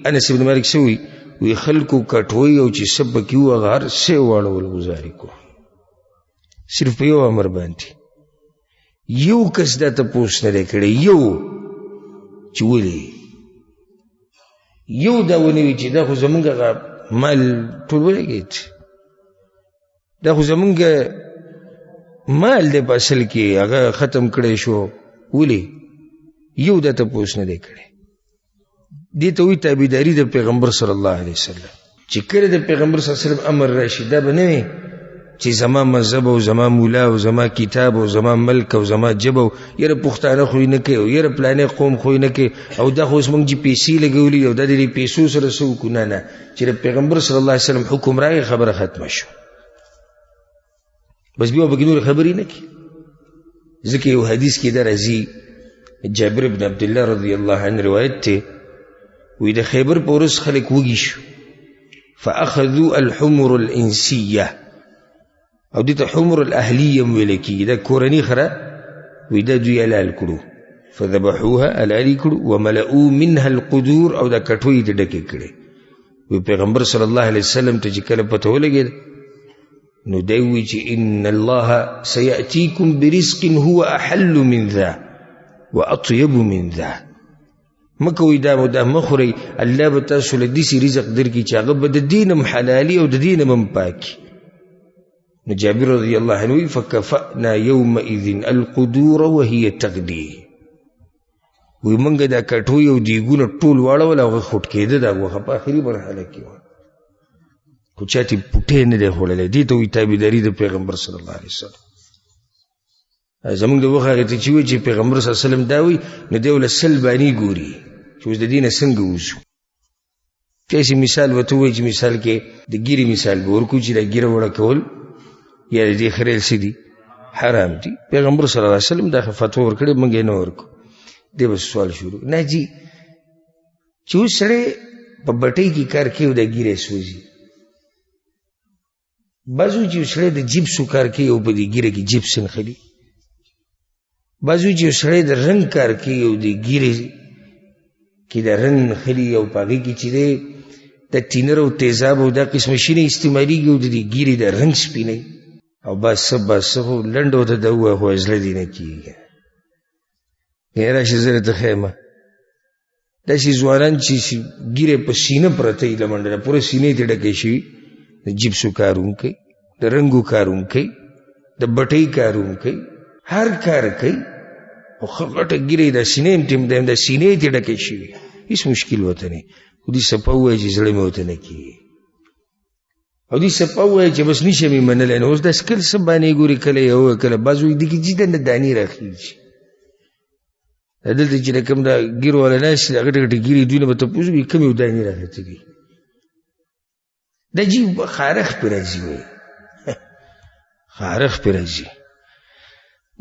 انس بن مالک سوی وی خلکو کټوي او چې سب کیو هغه څه واړول گزاري کو صرف په یو امر باندې. یو کس دا ته پوښتنه نه کړي، یو چې ولې یو دا ونی چې دا خو زمونږ مال ټول ولګېد، دا خو زمونږ مال دی په اصل کې هغه ختم کړی شو، ولې یو دا ته پوښتنه نه کړي. دې ته وایي تابعداري د پیغمبر صلی الله علیه وسلم. چې کله د پیغمبر صلی الله علیه وسلم امر راشي دا به نه وي چې زما مذهب او زما مولا او زما کتاب او زما ملک او زما جب او یره پښتانه خو نه کوي او یره پلانې قوم خو نه کوي او دا خو زمونږ چې پیسې لګولي او د دې پیسو سره سو کو نه چې د پیغمبر صلی الله علیه وسلم حکم راغی خبره ختمه شو، بس بیا به نور خبرې نه کوي. ځکه یو حدیث کې دا راځي، جابر بن عبد الله رضی الله عنه روایت ته وی د خیبر په ورځ خلک وږي شو، فاخذوا الحمر الانسیه، او دې ته حمر الاهلیه ویل کېږي، دا کورني خره وی دا دوی حلال کړو. فذبحوها حلال کړو وملؤوا منها القدور، او دا کټوي دې ډکې کړې. وی پیغمبر صلی الله علیه وسلم ته چې کله پته ولګېد نو دی وی چې ان الله سيأتيكم برزق هو احل من ذا واطيب من ذا. مکوی دا مخوری، الله به تاسو له داسې رزق درکړي چې هغه به د دین هم حلالي او د دین هم پاکي. نو جابر رضی الله عنه وی فکفأنا یومئذ القدور وهي تغدی. وی منګه دا کټوي او دیګونه ټول واړول او خټ کېده دا غوښه په آخري مرحله کې و، خو چاته پټې نه دی خوړلی. دې ته وی تابعداري د پیغمبر صلی الله علیه وسلم. زمونږ د وخت هغې ته چې وایي چې پیغمبر صلی الله علیه وسلم دا وایي نو دی له سل باني ګوري چې اوس د دې نه څنګه وځو. داسې مثال ورته ووایي چې مثال کې د ګیرې مثال به ورکړو چې دا ګیره وړه کول یا د دې خریل څه دي حرام دي. پیغمبر صلی الله علیه وسلم دا فتوا ورکړې موږ یې نه ورکړو. دی به سوال شروع نه جي چې اوس سړی په بټۍ کې کار کوي او دا ګیره سوځي، بعضو چې سړی د جیپسو کار کوي او په دې ګیره کې جیپس نښلي، بعضو چې سړی د رنګ کار کوي او د ګیرې کې د رنګ نښلي او په هغې کې چې دی د ټینر او تیزاب او دا قسمه شینې استعمالېږي او د دې ګیرې د رنګ سپینوي او بس خو لنډ ورته ده ووایه خو زړه دې نه کېږي. راشي زه درته ښیم داسې ځوانان چې ګیرې په سینه پرته وي له منډه نه پوره سینې ترې ډکې شوي، د جیپسو کارونکی، د رنګو کارونکی، د بټۍ کارونکی، هر کار کوي او ښه غټه ګیرې دا سینې هم ټیم دی دا سینې ترې ډکې شوي، هېڅ مشکل ورته نه. خو دې صفه ووایه چې زړه مې ورته نه کېږي، او دې صفه ووایه چې بس نشم یې منلی. نو اوس داسې کله څه بانې ګوري، کله یوه کله بعض وایي دې کې جدا دانې راخېږي. دلته چې د کوم دا ګیر والا ناست دا غټې غټې ګیرې دوی نه به تپوس وکړي کومې ودانې راخېږي دي، دا جي خارښ پرې راځي، وایي خارښ پرې راځي.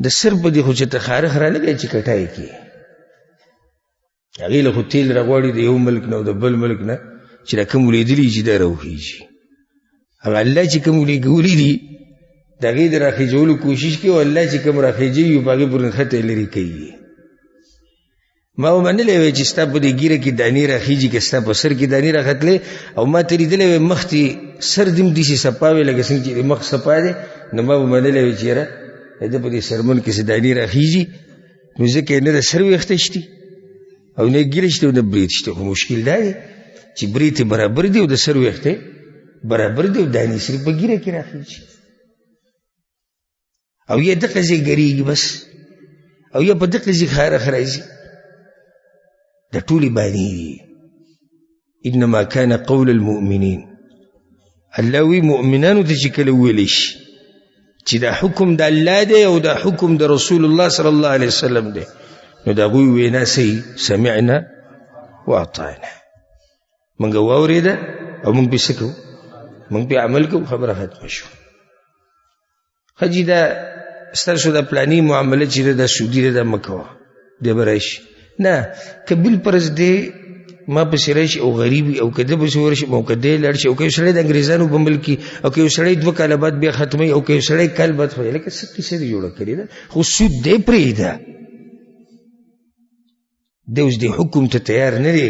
د سر په دې خو چې ته خارښ رالګی چې کټای کې هغې له خو تیل راغواړي د یو ملک نه او د بل ملک نه چې دا کوم ولیدلي چې دا راوخیږي. هغه الله چې کوم لېږولي دي د هغې د راخېجولو کوشش کوي او الله چې کوم راخېجوي په هغې پورې نښته یې لرې کوي. ما ومنلی وی چې ستا په دې ږیره کې دانې راخېږي که ستا په سر کې دانې راختلی او ما ته لیدلی وی مخ دې سر دې هم داسې صفا وی لکه څنګه چې د مخ صفا دی نو ما ومنلی وی چې یاره د په دې سرمن کې څه دانې راخېږي نو ځکه یې نه د سر ویښته شتي او نه ږیره شته او نه برید شته. خو مشکل دا دی چې برید یې برابر دی او د سر ویښته برابر دی او دانې صرف په ږیره کې راخېږي او یا دقه ځای ګرېږي بس او یا په دقه ځای خارخ راځي. دا ټولې بانې دي. انما كان قول المؤمنین الله وی مؤمنانو ته چې کله ویلی شي چې دا حکم د الله دی او دا حکم د رسول الله صلی الله علیه وسلم دی نو د هغوی وینا صحیح سمعنا واطعنا موږ واورېده او موږ پې څه کوو موږ پې عمل کوو خبره ختمه شوه. ښه دا ستاسو دا پلاني معامله چې ده دا سودي ده دا مه کوه دی به راشي نه که بالفرض دی ما پسې راشي او غریب وي او که ده پسې ورشي او که دی لاړ شي او که یو سړی د انګریزانو په ملک کې او که یو سړی 2 کاله بعد بیا ختموي او که یو سړی کال بعد ختموي لکه څه کیسه دې جوړه کړې ده خو سود دی پرېږده دی اوس دې حکم ته تیار نه دی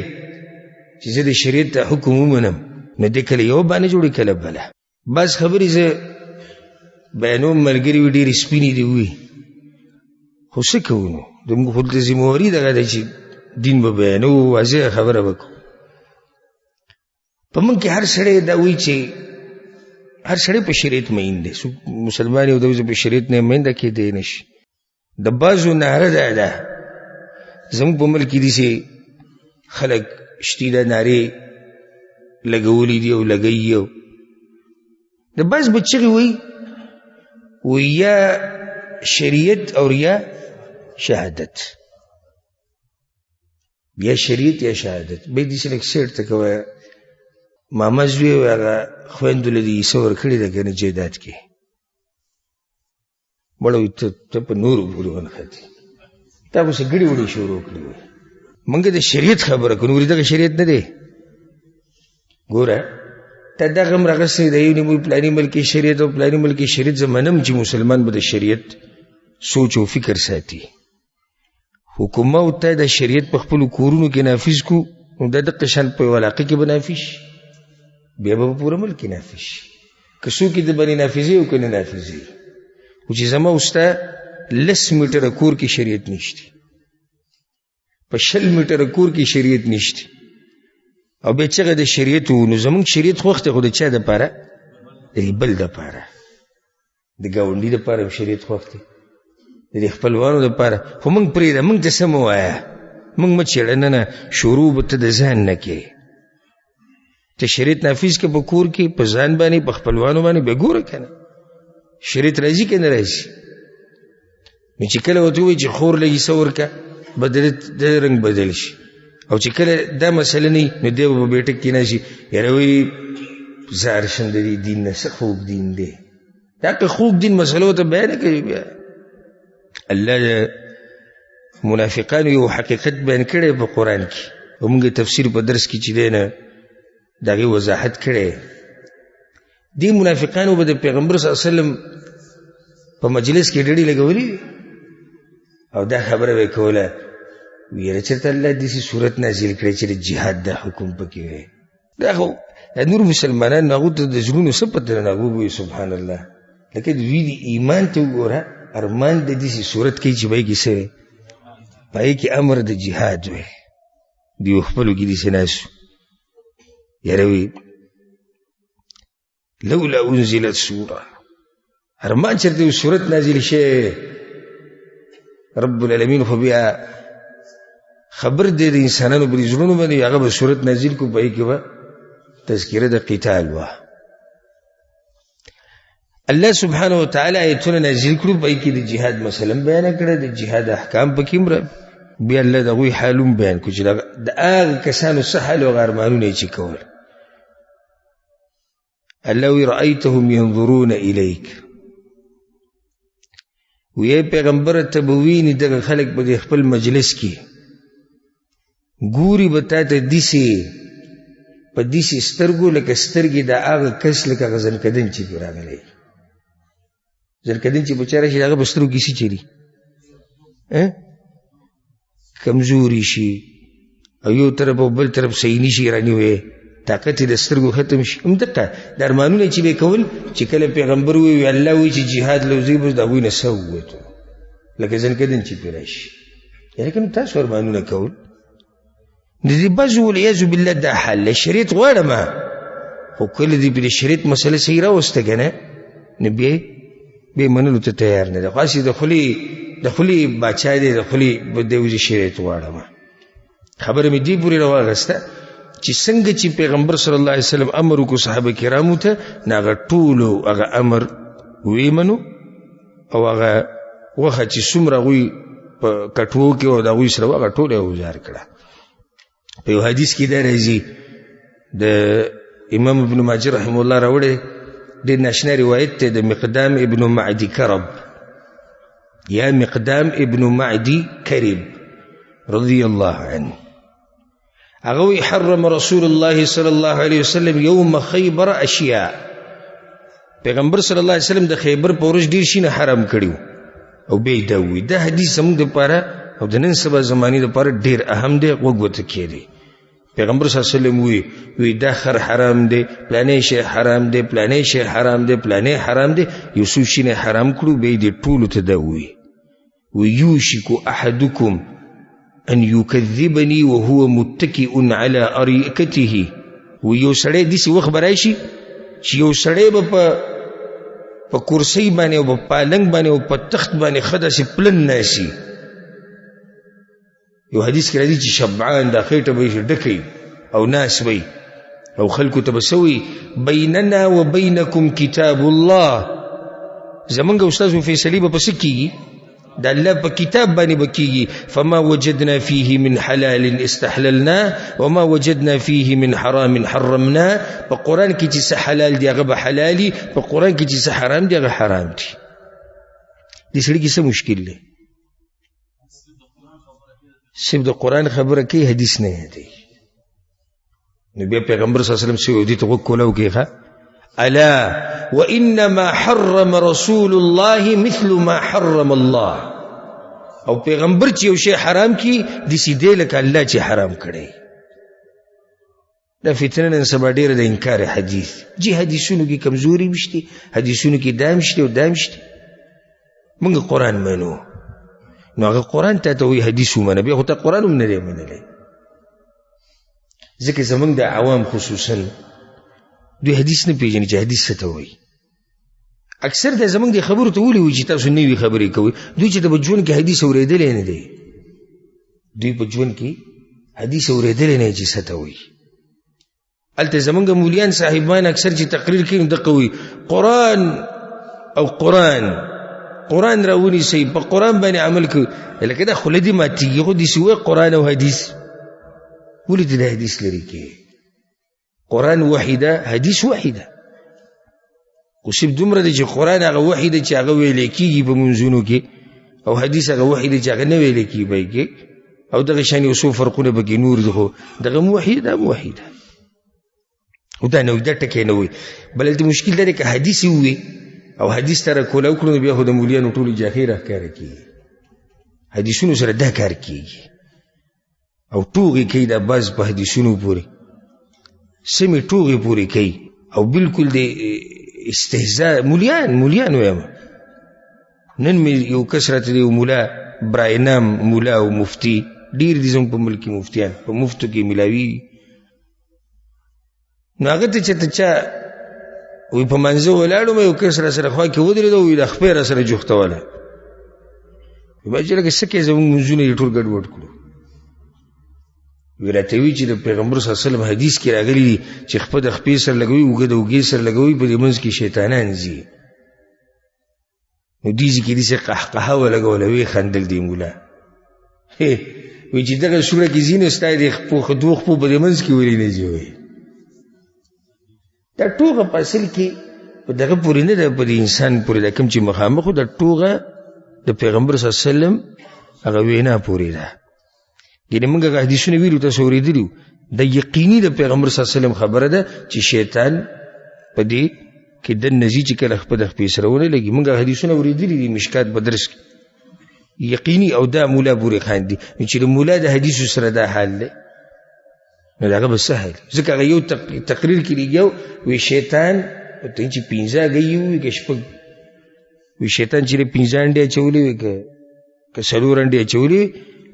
چې زه د شریعت ته حکم ومنم نو دی کله یو باندې جوړي کله بله. بعض خبرې زه بیانوم ملګري وي ډېرې سپینې دي وي خو څه کوو نو زموږ خو دلته ذمواري دغه دی چې دین به بیانو واضحه خبره به کوو. په موږ کې هر سړی دا وایي چې هر سړی په شریعت مین دی مسلمان یو د په شریعت نه مینده کېدی نه شي. د بعضو ناره دا ده زموږ په ملک کې داسې خلک شتي دا نارې لګولي دي او لګوي او د بعض به چغې وایي یا شریعت او یا شهادت یا شریعت یا شهادت به دې سره سیټ ته کوي ماما زوی هغه خویندو له دې عیسی ورکړې ده که نه جایداد کې مړه وي ته په نورو پورې ونښتې تا خو څه ګړې وړې شروع کړي وي موږ د شریعت خبره کوو نورې دغه شریعت نه دی. ګوره تا دغه هم راغستی د یو نیموي پلاني ملکې شریعت او پلاني ملکې شریعت زه منم چې مسلمان به د شریعت سوچ او فکر ساتي حکومه او ته د شریعت په خپلو کورونو کې نافظ کو نو د دقه شان په یو علاقه کې به نافظ شي بیا به په پوره ملک کې نافظ شي که څوک یې د باندې نافظوي او که نه نافظوي خو چې زما او ستا 10 میټره کور کې شریعت نشته په 20 میټره کور کې شریعت نشته او بیا چغه د شریعت نو زمونږ شریعت خوښ دی خو د چا دپاره د بل دپاره د ګاونډي دپاره هم شریعت خوښ دی د خپلوانو دپاره خو موږ پرېږده موږ ته څه مه وایه موږ مه چېړه نه شروع به ته د ځان نه کې ته شریعت نافظ که په کور کې په ځان باندې په خپلوانو باندې بیا ګوره که نه شریعت راځي که نه راځي نو چې کله ورته ووایي چې خور لږ څه ورکه به د رنګ بدل شي او چې کله دا مسله نه نو دی به په بیټک کې ناشي یاره وایي زه ارشم د دې دین نه څه خوږ دین دی دا که خوږ دین مسلو ته بیانه کوي بیا الله د منافقانو یو حقیقت بیان کړی په قرآن کې او موږ تفسیر په درس کې چې دی نه د هغې وضاحت کړی دې منافقانو به د پیغمبر صلی الله علیه وسلم په مجلس کې ډډې لګولي او دا خبره به یې کوله ویره چېرته الله داسې صورت نازل کړی چې د جهاد دا حکم پکې وی دا خو نور مسلمانان هغو ته د زړونو څه پته نه هغوی به وي سبحان الله لکه دوی د ایمان ته وګوره ارمان د داسې صورت کوي چې به یې کې څه وی په هغې کې امر د جهاد وی دوی خپلو کې داسې ناست یاره وی لولا انزلت سوره ارمان چېرته یو صورت نازل شوی رب العالمین خو بیا خبر دی د انسانانو په زړونو باندې هغه به صورت نازل کو په هغې کې به تذکره د قتال وه الله سبحانه وتعالی آیتونه نازل کړو په هغې کې د جهاد مسله بیانه کړه د جهاد احکام پکې هم بیا الله د هغوی حالون بیان کړو چې د هغه کسانو څه حال او هغه ارمانونه یې چې کول الله وی رأیتهم ینظرون الیک وی پیغمبر ته به ویني دغه خلک په خپل مجلس کې ګوري به تا ته داسې په داسې سترګو لکه سترګې د هغه کس لکه هغه زنکدن چې پرې راغلی زنکدن چې بچاره شي د هغه په سترګو کې څه چلي کمزوري شي او یو طرف او بل طرف صحیح نشي رانیوی طاقت د سترګو ختم شي همدقه د ارمانونه چې به کول چې کله پیغمبر وی الله وی چې جهاد لوزي بس د هغوی نه څه ووتو لکه زنکدن چې پرې راشي لیکن تاسو ارمانونه کول د دې بعضو والعیاذ بالله دا حل شریعت غواړم خو کله دې په شریعت مسله صحیح راوسته که نه نو بیا منلو ته تیار نه دی خو هسې د خولې باچا دی د خولې دی وځي شریعت غواړم خبره مې دې پورې راواغسته چې څنګه چې پیغمبر صلی الله علیه وسلم امر وکړو صحابه کرامو ته نو هغه ټولو هغه امر ویمنو او هغه وخه چې څومره هغوی په کټوو کې او د هغوی سره هغه ټول یې وزار کړه په یو حدیث کې دا راځي د امام ابن ماجه رحمه الله راوړی ډېر ناشنا روایت دی د مقدام ابن معدي کرب یا مقدام ابن معدي کرب رضی الله عنه هغه حرم رسول الله صلی الله علیه وسلم یوم خیبر اشیاء پیغمبر صلی الله علیه وسلم د خیبر په ورځ ډېر شیونه حرام کړي او بیا دا وی دا حدیث زموږ دپاره او د نن سبا زمانې دپاره ډېر اهم دی غوږ ورته کښېږدئ پیغمبر صلی الله علیه وسلم وی دا خر حرام دی پلانی شی حرام دی پلانی شی حرام دی پلانی حرام دی یو څو شیونه حرام کړو بیا دې ټولو ته دا وی یوشک احدکم ان یکذبنی وهو متکئ علی اریکته یو سړی داسې وخت به راشي چې یو سړی به په کرسۍ باندې او په پالنګ باندې او په تخت باندې ښه داسې پلن ناسي یو حدیث کې راځي چې شبعان دا خېټه به یې ډکوي او ناس وی او خلکو ته به څه وي بیننا و بینکم کتاب الله زمونږ استازو فیصلې به په څه کېږي د الله په کتاب باندې به کېږي فما وجدنا فيه من حلال استحللناه وما وجدنا فيه من حرام حرمناه په قرآن کې چې څه حلال دی هغه به حلالي په قرآن کې چې څه حرام دی هغه حرام دی دې سړي کې څه مشکل دی صرف د قرآن خبره کوي حدیث نه دی نو بیا پیغمبر صلی الله علیه وسلم څه دې ته غوږ کولاو کېږه الا وانما حرم رسول الله مثل ما حرم الله او پیغمبر چې یو شی حرام کی دسی دی لکه الله چې حرام کړي دا فتنه نن سبا ډیره د انکار حدیث جی حدیثونو کې کمزوري مشته حدیثونو کې دام شته او دام شته موږ قرآن منو نو هغه قرآن ته وی حدیث ومنه بیا خو ته قرآن هم نه دی منلی ځکه زمونږ د عوام خصوصا دوی حدیث نه پیژني چې حدیث څه ته وایي اکثر د زمونږ د خبرو ته ولي وي چې تاسو نوي خبرې کوئ دوی چې د ژوند کې حدیث اورېدلی نه دی دوی په ژوند کې حدیث اورېدلی نه چې څه ته وایي هلته زمونږ مولیان صاحبان اکثر چې تقریر کوي دقه وایي قرآن او قرآن راونیسئ په قرآن باندې عمل کوي لکه دا خوله دې ماتېږي خو داسې وایي قرآن او حدیث ولې دې د حدیث لرې کوي قرآن وحی ده حدیث وحی ده خو صرف دومره دی چې قرآن هغه وحی ده چې هغه ویلی کېږي په منځونو کې او حدیث هغه وحی ده چې هغه نه ویلی کېږي به کې او دغه شان یو څو فرقونه پکې نور دي خو دغه وحی ده وحی ده او دا نو دا ټکی نه وي بل هلته مشکل دا دی که حدیث ووي او حدیث ته راکولاو کړو نو بیا خو د مولیانو ټولې جاهې راښکاره کېږي حدیثونو سره دا کار کېږي او ټوغې کوي دا بعض په حدیثونو پورې سمې ټوغې پورې کوي او بالکل د استهزاء مولیان ویم نن مې یو کس راته دی مولا براینام مولا او مفتی ډېر دي زموږ په ملک کې مفتیان په مفتو کې ملاوي نو هغه ته چې ته چا وی په منځه ولاړو مې یو کس را سره خوا کې ودرېده وی د خپې را سره جوختوله وی چې لکه څه کې زموږ منځونه یې ټول ګډوډ کړو وی راته وی چې د پیغمبر صلی الله علیه وسلم حدیث کې راغلی دي چې خپه د خپې سره لګوي اوږه د اوږې سره لګوي په دې منځ کې شیطانان ځي نو دې کې دې قهقهه ولګوله وی خندل دی مولا وی چې دغه سوره کې ځینې ستا د خپو دوه خپو په دې منځ کې ولې نه ځي وی دا ټوغه په اصل کې په دغه پورې نه ده په دې انسان پورې ده کوم چې مخامخ د ټوغه د پیغمبر صلی الله علیه وسلم هغه وینا پورې ده ګینه موږ حدیثونه ویلو تاسو اوریدلو د یقیني د پیغمبر صلی الله علیه وسلم خبره ده چې شیطان په دې کې د نزی چې کله خپل سرونه لګي موږ حدیثونه اوریدلي دي مشکات بدرس یقیني او دا مولا بوري خان دي چې مولا د حدیث سره دا حال دی نو دا به سهل ځکه یو تقریر کې یو وی شیطان ته چې پینځه غيو کې شپږ وی شیطان چې پینځه انډه چولې وي که سلور انډه چولې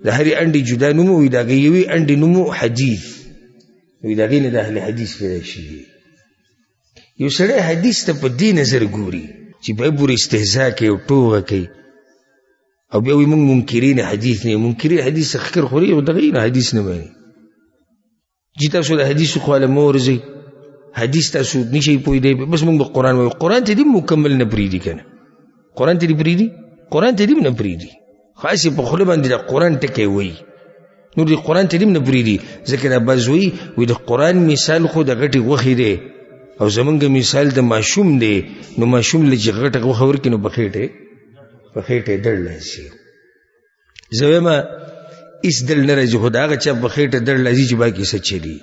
د هرې انډي جدا نومو وي دا غيوي انډي نومو حدیث وی دا غینه د اهل حدیث پیدا شي یو سره حدیث ته په دې نظر ګوري چې به پوری استهزاء کوي او ټوغه کوي او بیا وي موږ منکرین حدیث نه منکرین حدیث خکر خوري او دغه نه حدیث نه مانی چې تاسو د حدیث خو له مورزي حدیث تاسو نشي پوي دی بس موږ قرآن وایو قرآن ته دې مکمل نه پریدي کنه قرآن ته دې پریدي قرآن ته دې نه پریدي خاصه په خله باندې د قرآن ټکی وایي نو د قرآن ته دې نه پریدي ځکه دا بزوي وي د قرآن مثال خو د غټي غوخي دی او زمونږ مثال د ماشوم دی نو ماشوم لږ غټه غوخه ورکینو بخېټه دړ لاسي زویما اس دل نه راځي خداغه چې بخېټه دړ لاسي چې باقي څه چلی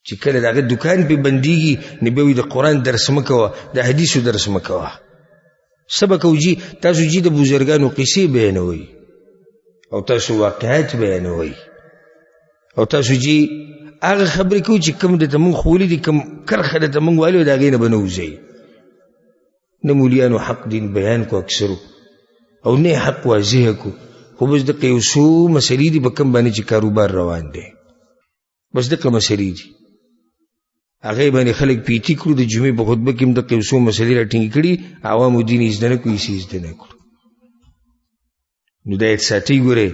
چې کله دغه دکان په بنديږي نبوي د قرآن درس مکوه د حدیثو درس مکوه سبق اوجي تاسو جی د بزرګانو قصې بیانوي او تاسو واقعات بیانوي او تاسو جی هغه خبرې کو چې کوم د تمون خولي دي کوم کرخه د تمون والو دا غینه بنوځي نمولیانو حق دین بیان کو اکثرو او نه حق واضح کو خو بس د قیوسو مسلې دي بکم باندې چې کاروبار روان دي بس د کوم مسلې دي هغه باندې خلک پیټی کړو د جمعې په خطبه کې د قیوسو مسلې راټینګ کړي عوامو دین یې ځنه کوي سیس دنه کړو نو دا ساتي ګوره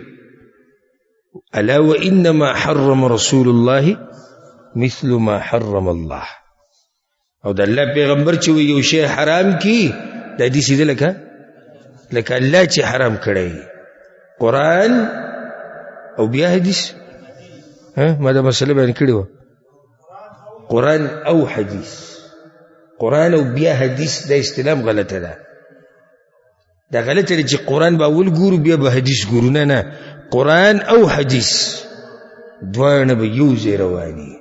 الا وانما حرم رسول الله مثل ما حرم الله او د الله پیغمبر چې یو شی حرام کی د دې سیده لکه الله چې حرام کړی قرآن او بیا حدیث ما دا مسله بیان کړی و قرآن او حدیث قرآن او بیا حدیث د استلام غلطه ده دا غلطه ده چې قرآن به اول ګورو بیا به حدیث ګورو نه قرآن او حدیث دواړه به یو ځای رواني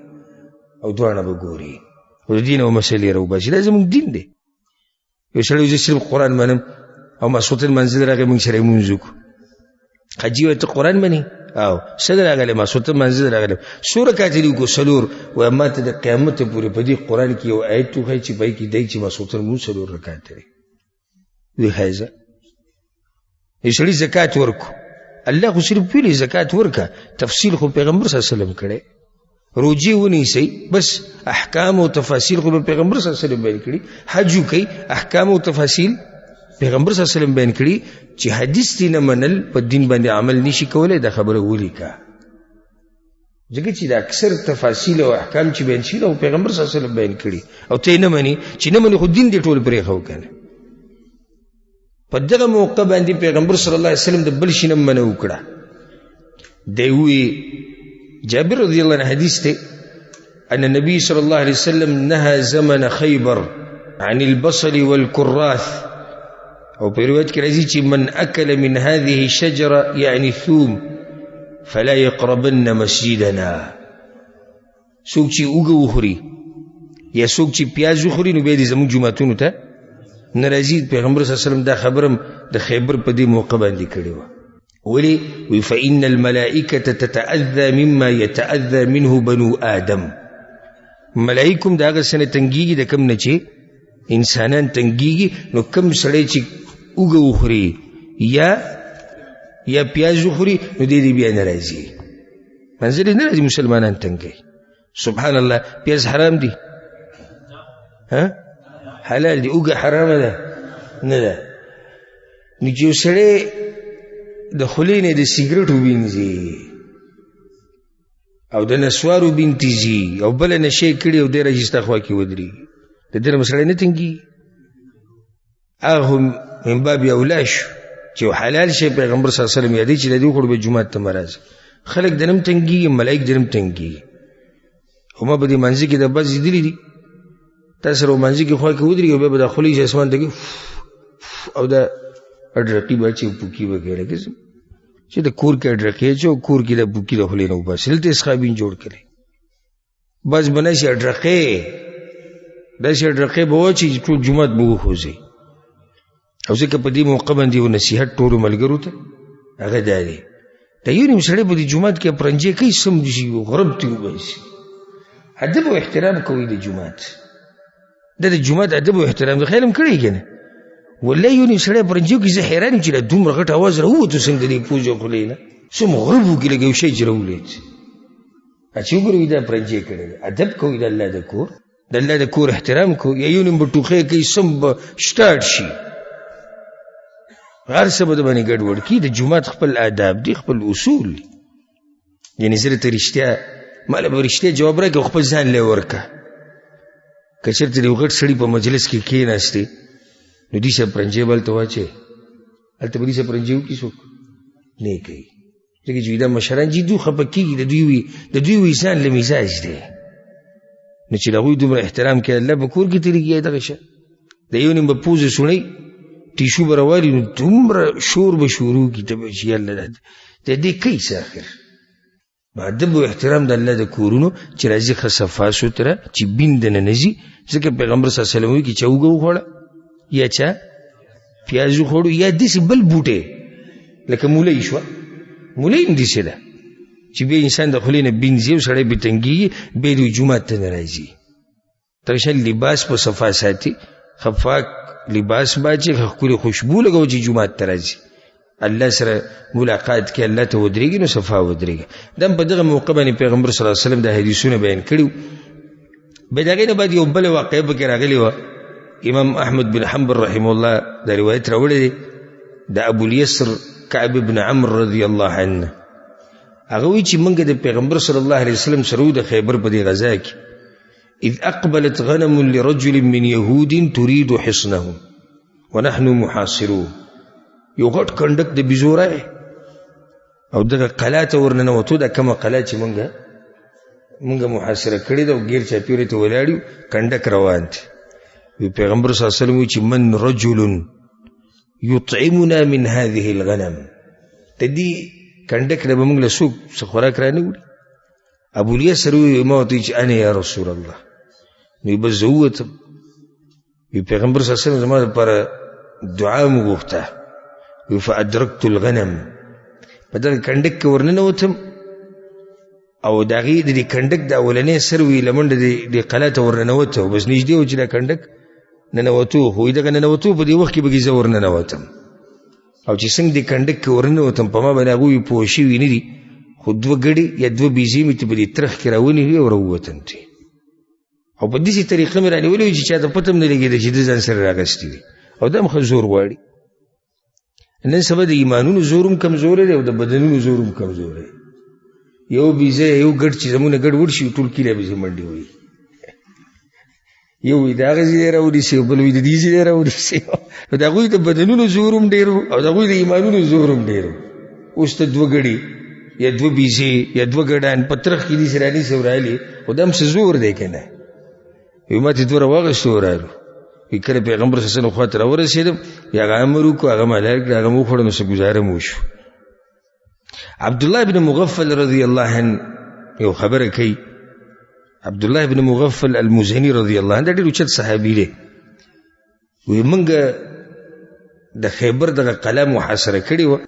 او دواړه به ګوري او دین او مسلې راو باسي دا زموږ دین دی یو سړی چې صرف قرآن منم او مسعود منزل راغی موږ سره مونږ وکړو حجي ته قرآن مني او صدر راغلی مسعود منزل راغلی سوره کاتلی کو سلور و ما ته د قیامت پورې په دې قرآن کې یو آیت توخی چې پای کې دی چې مسعود مو سلور رکعات لري وی هاذا یې زکات ورکو الله خو صرف ویلي زکات ورکا تفصیل خو پیغمبر صلی الله علیه وسلم کړي روجي ونیسي بس احکام او تفاصیل خو پیغمبر صلی الله علیه وسلم بیان کړي حج کوي احکام او تفاصیل پیغمبر صلی الله علیه وسلم بیان کړي چې حدیث دې نه منل په دین باندې عمل نشي کولای دا خبره ولیکا ځکه چې دا اکثر تفاصیل او احکام چې بیان شي او پیغمبر صلی الله علیه وسلم بیان کړي او ته نه مني چې نه مني خو دین دې ټول پرې خو کنه په دغه موقع باندې پیغمبر صلی الله علیه وسلم د بل شي نه منو کړه دی وی جابر رضی الله عنه حدیث ته ان النبي صلى الله عليه وسلم نهى زمن خيبر عن البصل والكراث او په روایت کې راځي چې من اكل من هذه الشجره يعني ثوم فلا يقربن مسجدنا څوک چې اوګه وخوري یا څوک چې پیاز وخوري نو به دې زموږ جمعتونو ته ناراضي پیغمبر صلی الله علیه وسلم دا خبرم د خیبر په دې موقع باندې کړی و ولی فإن الملائکه تتأذى مما يتأذى منه بنو آدم ملائکم دا غسنه تنګيږي د کم نه چې انسانان تنګيږي نو کم سړی چې اوګه وخوري یا پیاز وخوري نو دې بیا ناراضي منځلې ناراضي مسلمانان تنګي سبحان الله پیاز حرام دي حلال دي اوګه حرام ده نه ده نجو سړی د خلینې د سیګریټ وبینځي او د نسوارو بنتیزي او بل نشي کړي او د رجستا خوا کې ودري د دې مسله نه تنګي اهم من باب اولاش چې حلال شي پیغمبر صلی الله علیه وسلم یادی چې د دې خور به جمعه ته مرز خلک دنم تنګي ملائک دنم تنګي هما به دې منځ کې د بس دي دي تاسو رومانځي کې خوا کې ودري او به د خلی اسمان ته او دا اډرقي بچي پوکي وګړي کې چې د کور کې ډرکې چې کور کې د بوکي د خلې نه وباسي دلته اسخابین جوړ کړي بس بنشي ډرکې داسې ډرکې به وچی ټول جمعات به وخوځي او ځکه په دې موقع باندې یو نصیحت ټولو ملګرو ته هغه دا دی د یو نیم سړی په دې جومات کې پرنجې کوي سم شي غرب ته وباسي ادب او احترام کوي د جومات د جومات ادب او احترام د خیال هم کړی که نه والله یو نیم سړی پرنجې کوي زه حیران یم چې دا دومره غټ اواز راووتو څنګه د دې پوزې او خولې نه څومره غرب وکړي لکه یو شی چې راولید چې وګورئ دا پرنجې کړی ادب کوي د الله د کور د الله د کور احترام کوي یا یو نیم به ټوخی کوي سم به سټارټ شي هر څه به د باندې ګډوډ کړي د جومات خپل آداب دي خپل اصول دي یعنې زه درته رښتیا ماله به رښتیا جواب راکړه خپل ځان لی ورکړه که چېرته د یو غټ سړي په مجلس کې کښېناستې نو دې صاحب پرنجې به هلته واچوې هلته به دې صاحب پرنجې وکړي څوک نه یې کوي ځکه چې دا مشران چې دوی خفه کېږي د دوی وي ځان له مزاج دی نو چې د هغوی دومره احترام کوي الله به کور کې تېرېږي دغه شی د یو نیم به پوزې سوڼئ ټیشو به راوالي نو دومره شور به شروع کړي ته به چې یالله د دې کوي څه اخر ادب او احترام د الله د کورونو چې راځي ښه صفا سوتره چې بین دننه نه ځي ځکه پیغمبر صلی الله علیه وسلم وایي چې چا اوږه وخوړه یا چا پیاز وخوړو یا داسې بل بوټی لکه مولی شوه مولی هم داسې ده چې بیا انسان د خولې نه بین ځي او سړی بې تنګېږي بیا د جومات ته نه راځي دغه شان لباس په صفا ساتي خفاک لباس باچې ښکلې خوشبو لګوه چې جومات ته راځي الله سره ملاقات کې الله ته ودرېږي نو صفا ودرېږي دا په دغه موقع باندې پیغمبر صلی الله علیه وسلم د حدیثونه بیان کړي بیا د هغې نه بعد یو بله واقعه پکې راغلې وه امام احمد بن حنبل رحمه الله دا روایت راوړی دی د ابوالیسر کعب بن عمرو رضی الله عنه هغه وایي چې موږ د پیغمبر صلی الله علیه وسلم سره د خیبر په دې غزا کې اذ اقبلت غنم لرجل من يهود تريد حصنهم ونحن محاصرون یو غټ کنډک د بیزو رای او دغه قلعه ته ورننوتو دا کومه قلعه چې مونږ محاصره کړې ده او غیر چاپیرې ته ولاړ یو کنډک روان دی پیغمبر صلی الله علیه وسلم چې من رجل یطعمنا من هذه الغنم ته دې کنډک نه به موږ له څوک څه خوراک رانه وړي ابوالیسر وایي ما ورته چې انا یا رسول الله نو بس زه ووتم پیغمبر صلی الله علیه وسلم زما دپاره دعا مو غوښته فادرکت الغنم په دغه کنډک کې ورننوتم او د هغې د دې کنډک د اولنۍ سر وي له منډه د قلعه ته ورننوته بس نږدې و چې دا کنډک ننوتو خو دغه ننوتو په دې وخت کې به زه ورننوتم او چې څنګه دې کنډک کې ورننوتم په ما باندې هغوی پوه شوي نه دي خو دوه ګړي یا دوه بیزې مې ته په دې ترخ کې راونیوې او راووتم ترې او په داسې طریقه مې رانیولې وي چې چا ته پته هم نه لګېده چې ده ځان سره راغستې دي او دا هم ښه زور غواړي نن سبا د ایمانونو زور هم کمزوری دی او د بدنونو زور هم کمزوری دی یو بیزه یو ګډ چې زمونه ګډ وډ شي ټول کیله بیزې منډې وایي یو وایي د هغه ځای راونیسي او بل وایي د دې ځای راونیسي نو د هغوی د بدنونو زور هم ډېر او د هغوی د ایمانونو زور هم ډېر اوس ته دوه ګړي یا دوه بیزې یا دوه ګډان په ترخ کې داسې رانیسي او رالي خو دا هم څه زور دی که نه وایي ما ته دوه راواغېستو او رالو کله پیغمبر صلی الله علیه وسلم خواته راورسېدم یا هغه امر وکړو هغه ما لایق هغه مو وخوړه نو څه ګزاره مو وشو عبدالله بن مغفل رضی الله عنه یو خبره کوي عبدالله بن مغفل المزني رضی الله عنه دا ډېر اوچت صحابي دی وایي موږ د خیبر دغه قلعه محاصره کړې وه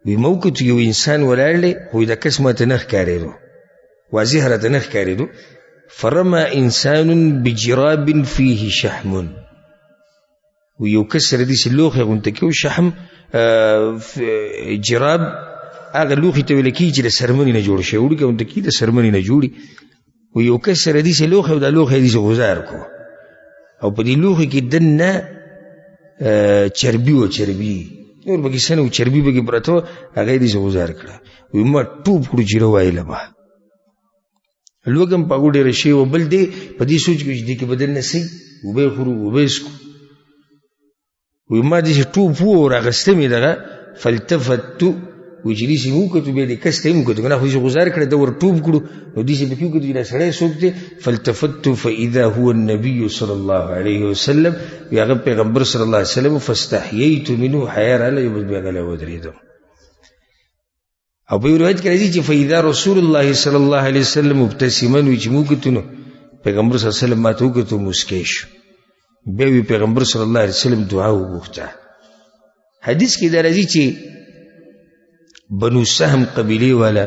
وایي ما وکتو یو انسان ولاړ دی خو دا کس ماته نه ښکارېدو واضح راته نه ښکارېدو فرمى انسان بجراب فيه شحم ویو کس سره داسې لوښی غونته کې و شحم جراب هغه لوښي ته ویل کېږي چې د څرمنې نه جوړ شوی وړوکی غونته کېږي د څرمنې نه جوړي ویو کس سره داسې لوښی او دا لوښی یې داسې غوزار کړو او په دې لوښي کې دننه چربي و چربي نور پکې څه نه و چربي پکې پرته وه هغه یې داسې غوزار کړه وایي ما ټوپ کړو چې روایله به لوږم په هغو ډېره شوې وه بل دی په دې سوچ کې چې دې کې به دننه څه اوبه یې خورو اوبه یې څکو وی ما داسې ټوپ و او راغسته مې دغه فالتفتو وی چې داسې مې وکتو بیا دې کس ته یې مې وکتو که نه خو داسې غوزار کړی ده ور ټوپ کړو نو داسې پکې وکتو چې دا سړی څوک دی فالتفتو فاذا هو النبي صلی الله علیه وسلم وی هغه پیغمبر صلی الله علیه وسلم فاستحییت منه حیا راله یو بس بیا غلی ودرېدم او په روایت کې راځي چې فإذا رسول الله صلی الله علیه وسلم مبتسما وي چې موږ کتنو پیغمبر صلی الله علیه وسلم ماته وکړو مسکی شو بیا وی پیغمبر صلی الله علیه وسلم دعا وغوښته. حدیث کې دا راځي چې بنو سهم قبیله والا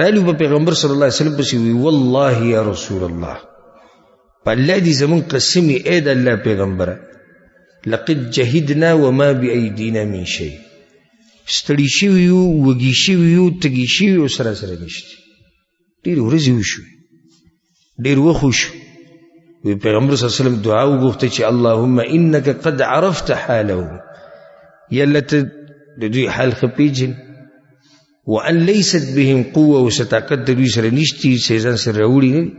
رالو په پیغمبر صلی الله علیه وسلم پسې وی والله یا رسول الله په الله دې زمون قسمی اې د الله پیغمبره لقد جهدنا وما بأيدينا من شيء ستړي شوي یو وږي شوي یو تږي شوي یو سره سره نشته ډېر ورځې وشوې ډېر وخت وشو وی پیغمبر صلی الله علیه وسلم دعا وغوښته چې اللهم انك قد عرفت حاله یله ته د دوی حال ښه پیژنې وأن ليست بهم قوة وستاقت دوی سره نشتی سیزان سره راوړي نه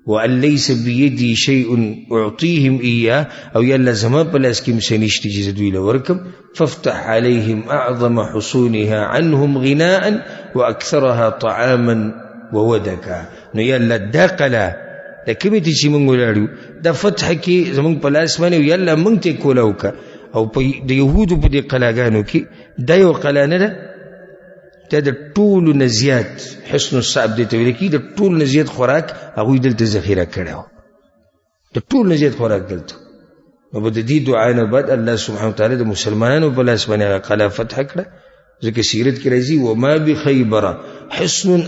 وأن ليس بيدي شيء أعطيهم إياه أو يلا زما بلاس كم سنشتي جزدوي لوركم فافتح عليهم أعظم حصونها عنهم غناء وأكثرها طعاما وودكا نو يلا داقلا لكم تجي من ولادو دا فتح كي زمان بلاس ماني ويلا من تكولاوكا أو دا يهودو بدي قلاغانو كي دا يو قلانا دا دا طول نزيات حسن الصعب دي تولكي دا طول نزيات خوراك اغوی دلتا ذخیره کړو دا طول نزيات خوراك دلتا وبدا دي دعانا بعد الله سبحانه وتعالى دا مسلمانانو بلاس بني قلا فتح کړه ځکه سیرت کې راځي وما بخيبر حسن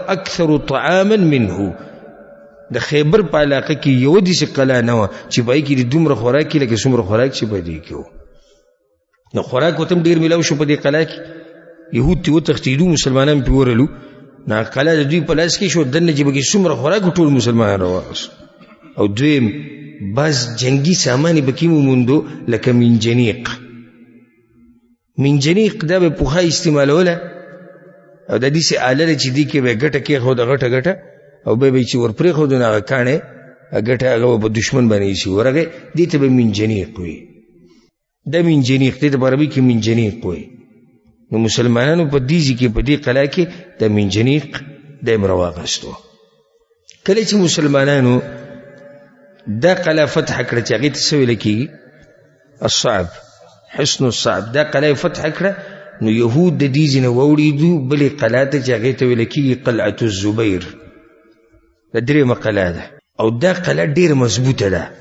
اكثر طعاما منه د خیبر په علاقه کې یو دي چې قلا نه و چې پای کې د دومره خوراک لکه څومره خوراک چې پدې کې و نو خوراک وتم ډیر ملاو شو په دې قلا کې يهود ته وتښتېدو مسلمانان پې ورلو نا قلا د دوی په لاس کې شو دنه چې بګې څومره خوراک ټول مسلمانان راواغوست او دویم بعض جنگي سامان یې پکې وموندو لکه منجنیق دا به پوښه استعمالوله او د دې سې آله ده چې دې کې به ګټه کېښوده غټه او به چې ور پرېښودو نو هغه کاڼې ګټه هغه به دشمن باندې ایسي ورغې دې ته به منجنیق وي دا منجنیق دې ته په عربي کې منجنیق وي نو مسلمانانو په دیزی کې په دې قلا کې د منجنیق د امرواغستو کله چې مسلمانانو دا قلا فتح کړه چې هغې ته څه ویل کېږي الصعب حسن الصعب دا قلا فتح کړه نو یهود د دیزی نه واوړېدو بلې قلا ته چې هغې ته ویل کېږي قلعة الزبیر دا درېیمه قلا ده او دا قلا ډېره مضبوطه ده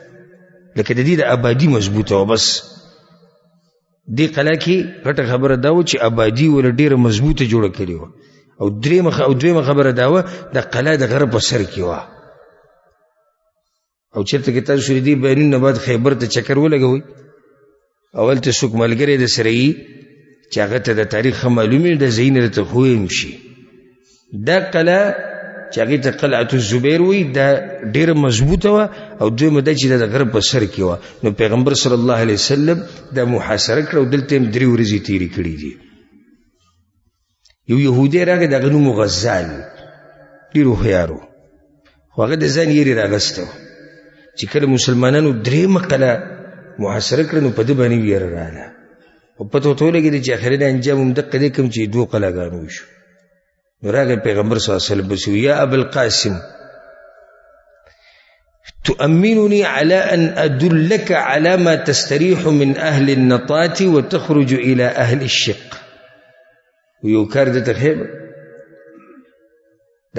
لکه د دې د آبادي مضبوطه وه بس دې قلا کې غټه خبره دا و چې آبادي ول ډیره مضبوطه جوړه کړې و او دویمه خبره دا و د قلا د غرب په سر کې و او چېرته کې تاسو دې بیانونه بعد خیبر ته چکر ولګوئ اول ته څوک ملګری د سره یي چې هغه ته د تاریخ ښه معلوم وي د ځایونه درته ښویم شي دا قلا چې هغې ته قلعة الزبیر وي دا ډېره مضبوطه وه او دویمه دا چې دا د غرب په سر کې وه نو پیغمبر صلی الله علیه وسلم دا محاصره کړه او دلته یې 3 ورځې تېرې کړي دي یو یهودی راغی د هغه نوم غزال ډېر هوښیار و خو هغه د ځان یېرې راغسته و چې کله مسلمانانو 3 قلا محاصره کړه نو په ده باندې ویره راغله او پته ورته ولګېده چې اخري انجام هم دقه دی کوم چې 2 قلاګانې وشو نو راغی پیغمبر صلی الله علیه وسلم بس یا ابا القاسم تؤمنني على ان ادلك على ما تستريح من اهل النطات وتخرج الى اهل الشق ويو کار د تخیمه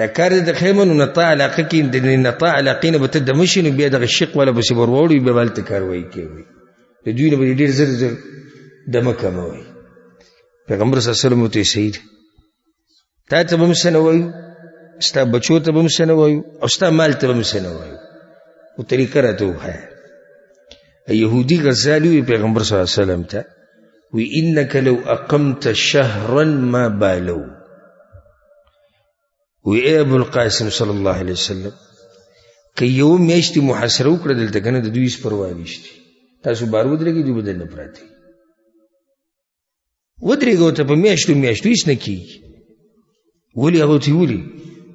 دا کار د تخیمه نو نطاع علاقه کې د نطاع علاقې نه به ته د مشي نو بیا دغه شق ولا بسې ورواړو بیا به هلته کاروایي کوي د دوی نه به ډېر زر دمه کموي پیغمبر صلی الله علیه وسلم ورته صحیح دی تا ته به هم څه نه وایو ستا بچو ته به هم څه نه وایو او ستا مال ته به هم څه نه وایو خو طریقه راته وښایه یهودي غزال وي پیغمبر صلی الله علیه وسلم ته وی انک لو اقمت شهرا ما بالو وی ای ابو القاسم صلی الله علیه وسلم که یو میاشتې محاصره وکړه دلته که نه د دوی هېڅ پروا نشته تاسو بار ودرېږئ دوی به دلته پراته ودرېږه ورته په میاشتو هېڅ نه کېږي ولي هغه ته ولي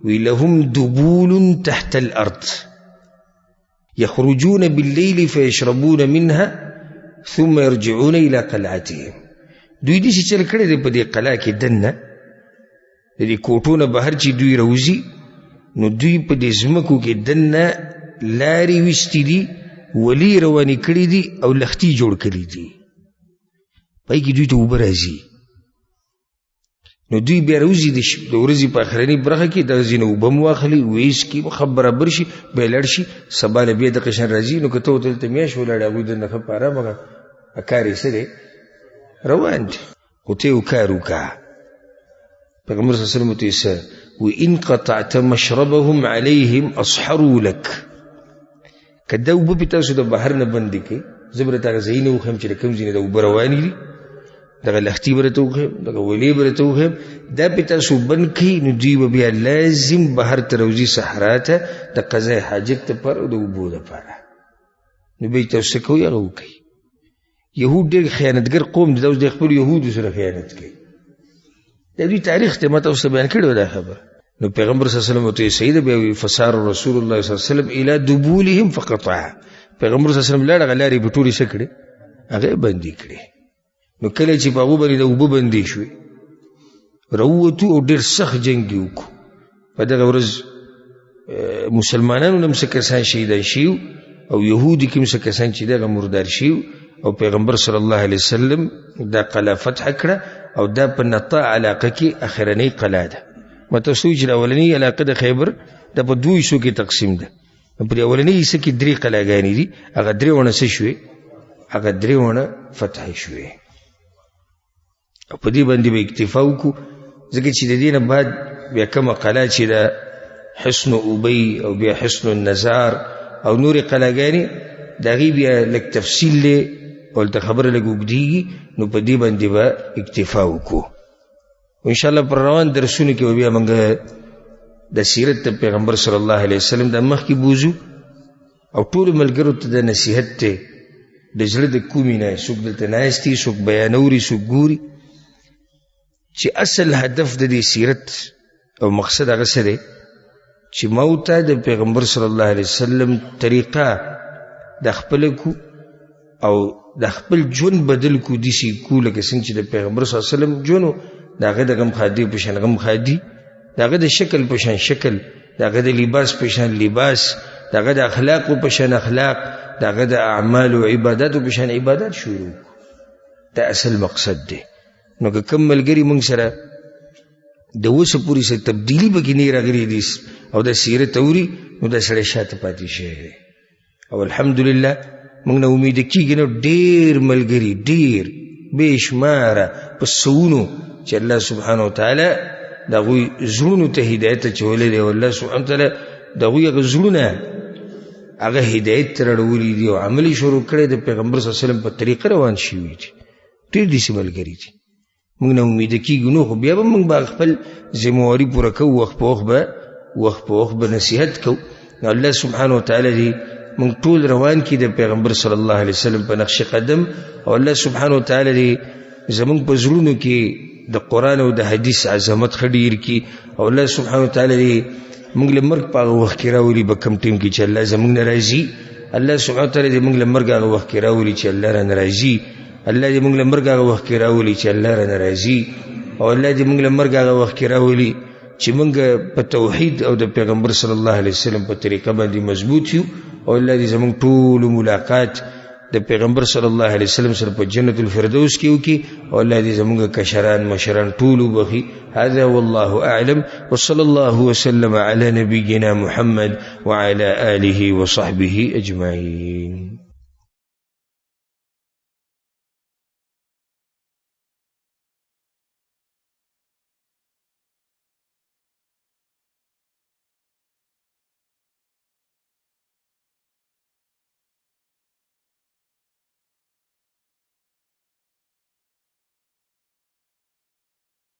وی لهم دبول تحت الارض يخرجون بالليل فيشربون منها ثم يرجعون الى قلعتهم دوی دې چې چل کړی دی په دې قلعه کې دننه د دې کوټونه بهر چې دوی راوځي نو دوی په دې ځمکو کې دننه لارې ویستې دي ولي روانې کړي دي او لښتي جوړ کړي دي پای کې دوی ته اوبه راځي نو دوی بیا روزي د ورځې په اخرنۍ برخه کې دغه ځینې اوبه م واخلي ویسکي ښه برابر شي بیا لاړ شي سبا له بیا د قشن راځي نو که ته ورته دلته میاشت ولاړې هغوی درنه ښه په ارامه کار یې څه دی روان دي خو ته یو کار وکړه پیغمبر صلی الله علیه وسلم ورته یې څه وإن قطعت مشربهم عليهم أصحروا لك که دا اوبه پې تاسو د بهر نه بندې کړئ زه به راته هغه ځایونه وښیم چې د کوم ځینې د اوبه روانې دي دغه لښتي به راته وښیم دغه ولې به راته وښیم دا پې تاسو بند کړئ نو دوی به بیا لازم بهر ته راوځي صحرا ته د قضای حاجت دپاره او د اوبو دپاره نو بیا تاسو څه کوئ هغه وکړئ یهود ډېر خیانتګر قوم دي دا اوس د خپلو یهودو سره خیانت کوي دا دوی تاریخ ته ما تاسو ته بیان کړې وه دا خبره نو پیغمبر صلی الله علیه وسلم ورته صحیح ده بیا وی فسار رسول الله صلی الله علیه وسلم الى دبولهم فقطعها پیغمبر صلی الله علیه وسلم لاړ هغه لارې به ټولې څه کړې هغه یې بندې کړې نو کله چې په هغو باندې د اوبه بندې شوې راووتو او ډېر سخت جنګ یې وکړو په دغه ورځ مسلمانانو نه هم څه کسان شهیدان شوي او یهودي کې هم څه کسان چې دغه مردار شوي او پیغمبر صلی الله علیه وسلم دا قلعه فتح کړه او دا په نطاع علاقه کې اخرنۍ قلعه ده ما تاسو وایي چې اولنۍ علاقه د خیبر دا په دوو حصو کې تقسیم ده په دې اولنۍ حصه کې 3 قلعهګانې دي هغه 3 ونه څه شوې هغه 3 ونه فتح شوې او په دې باندې به اکتفا وکړو ځکه چې د دې نه بعد بیا کومه قلعه چې ده حصن ابی او بیا حصن النزار او نورې قلعهګانې د هغې بیا لږ تفصیل دی او هلته خبره لږ اوږدېږي نو په دې باندې به اکتفا وکړو انشاءالله پر روان درسونو کې به بیا موږ د سیرت د پیغمبر صلی الله علیه وسلم د مخکې بوځو او ټولو ملګرو ته د نصیحت دی د زړه د کومې نه څوک دلته ناست دي څوک بیانوري څوک ګوري چې اصل هدف د دې سیرت او مقصد هغه څه دی چې ما ورته د پیغمبر صلی الله علیه وسلم طریقه د خپله کو او د خپل ژوند بدل کو داسې کو لکه څنګه چې د پیغمبر صلی الله علیه وسلم ژوند د هغه د غم خادي په شان غم خادي د هغه د شکل په شان شکل د هغه د لباس په شان لباس د هغه د اخلاق په شان اخلاق د هغه د اعمال او عبادت په شان عبادت شروع دا اصل مقصد دی نو که کوم ملګري موږ سره د اوسه پورې څه تبدیلي پکې نه راغلې دي او د سیرت اوري نو دا سړی شاته پاتې شوی او الحمدلله موږ نه امید کېږي نو ډېر ملګري ډېر بې شماره په سوونو چې الله سبحانه وتعالی د هغوی زړونو ته هدایت اچولی دی او الله سبحانه وتعالی د هغوی هغه زړونه هغه هدایت ته راړولي دي او عمل یې شروع کړی د پیغمبر صلی الله علیه وسلم په طریقه روان شوي دي ډېر داسې ملګري دي موږ نه امیده کېږو نو خو بیا به موږ به خپل ذمواري پوره کوو وخت په وخت به نصیحت کوو نو الله سبحانه وتعالی دې موږ ټول روان کړي د پیغمبر صلی الله علیه وسلم په نقش قدم او الله سبحانه وتعالی دې زموږ په زړونو کې د قرآن او د حدیث عظمت ښه ډېر کړي او الله سبحانه وتعالی دې موږ له مرګ په هغه وخت کې راولي په کوم ټیم کې چې الله زموږ نه راځي الله سبحانه وتعالی دې موږ له مرګ هغه وخت کې راولي چې الله رانه راځي الله دې موږ له مرګ هغه وخت کې راولي چې الله رانه راځي او الله دې موږ له مرګ هغه وخت کې راولي چې موږ په توحید او د پیغمبر صلی الله علیه وسلم په طریقه باندې مضبوط یو او الله دې زموږ ټول ملاقات د پیغمبر صلی الله علیه وسلم سره په جنت الفردوس کې وکړي او الله دې زموږ کشران مشران ټول وبخي هذا والله اعلم وصلى الله وسلم على نبينا محمد وعلى آله وصحبه اجمعين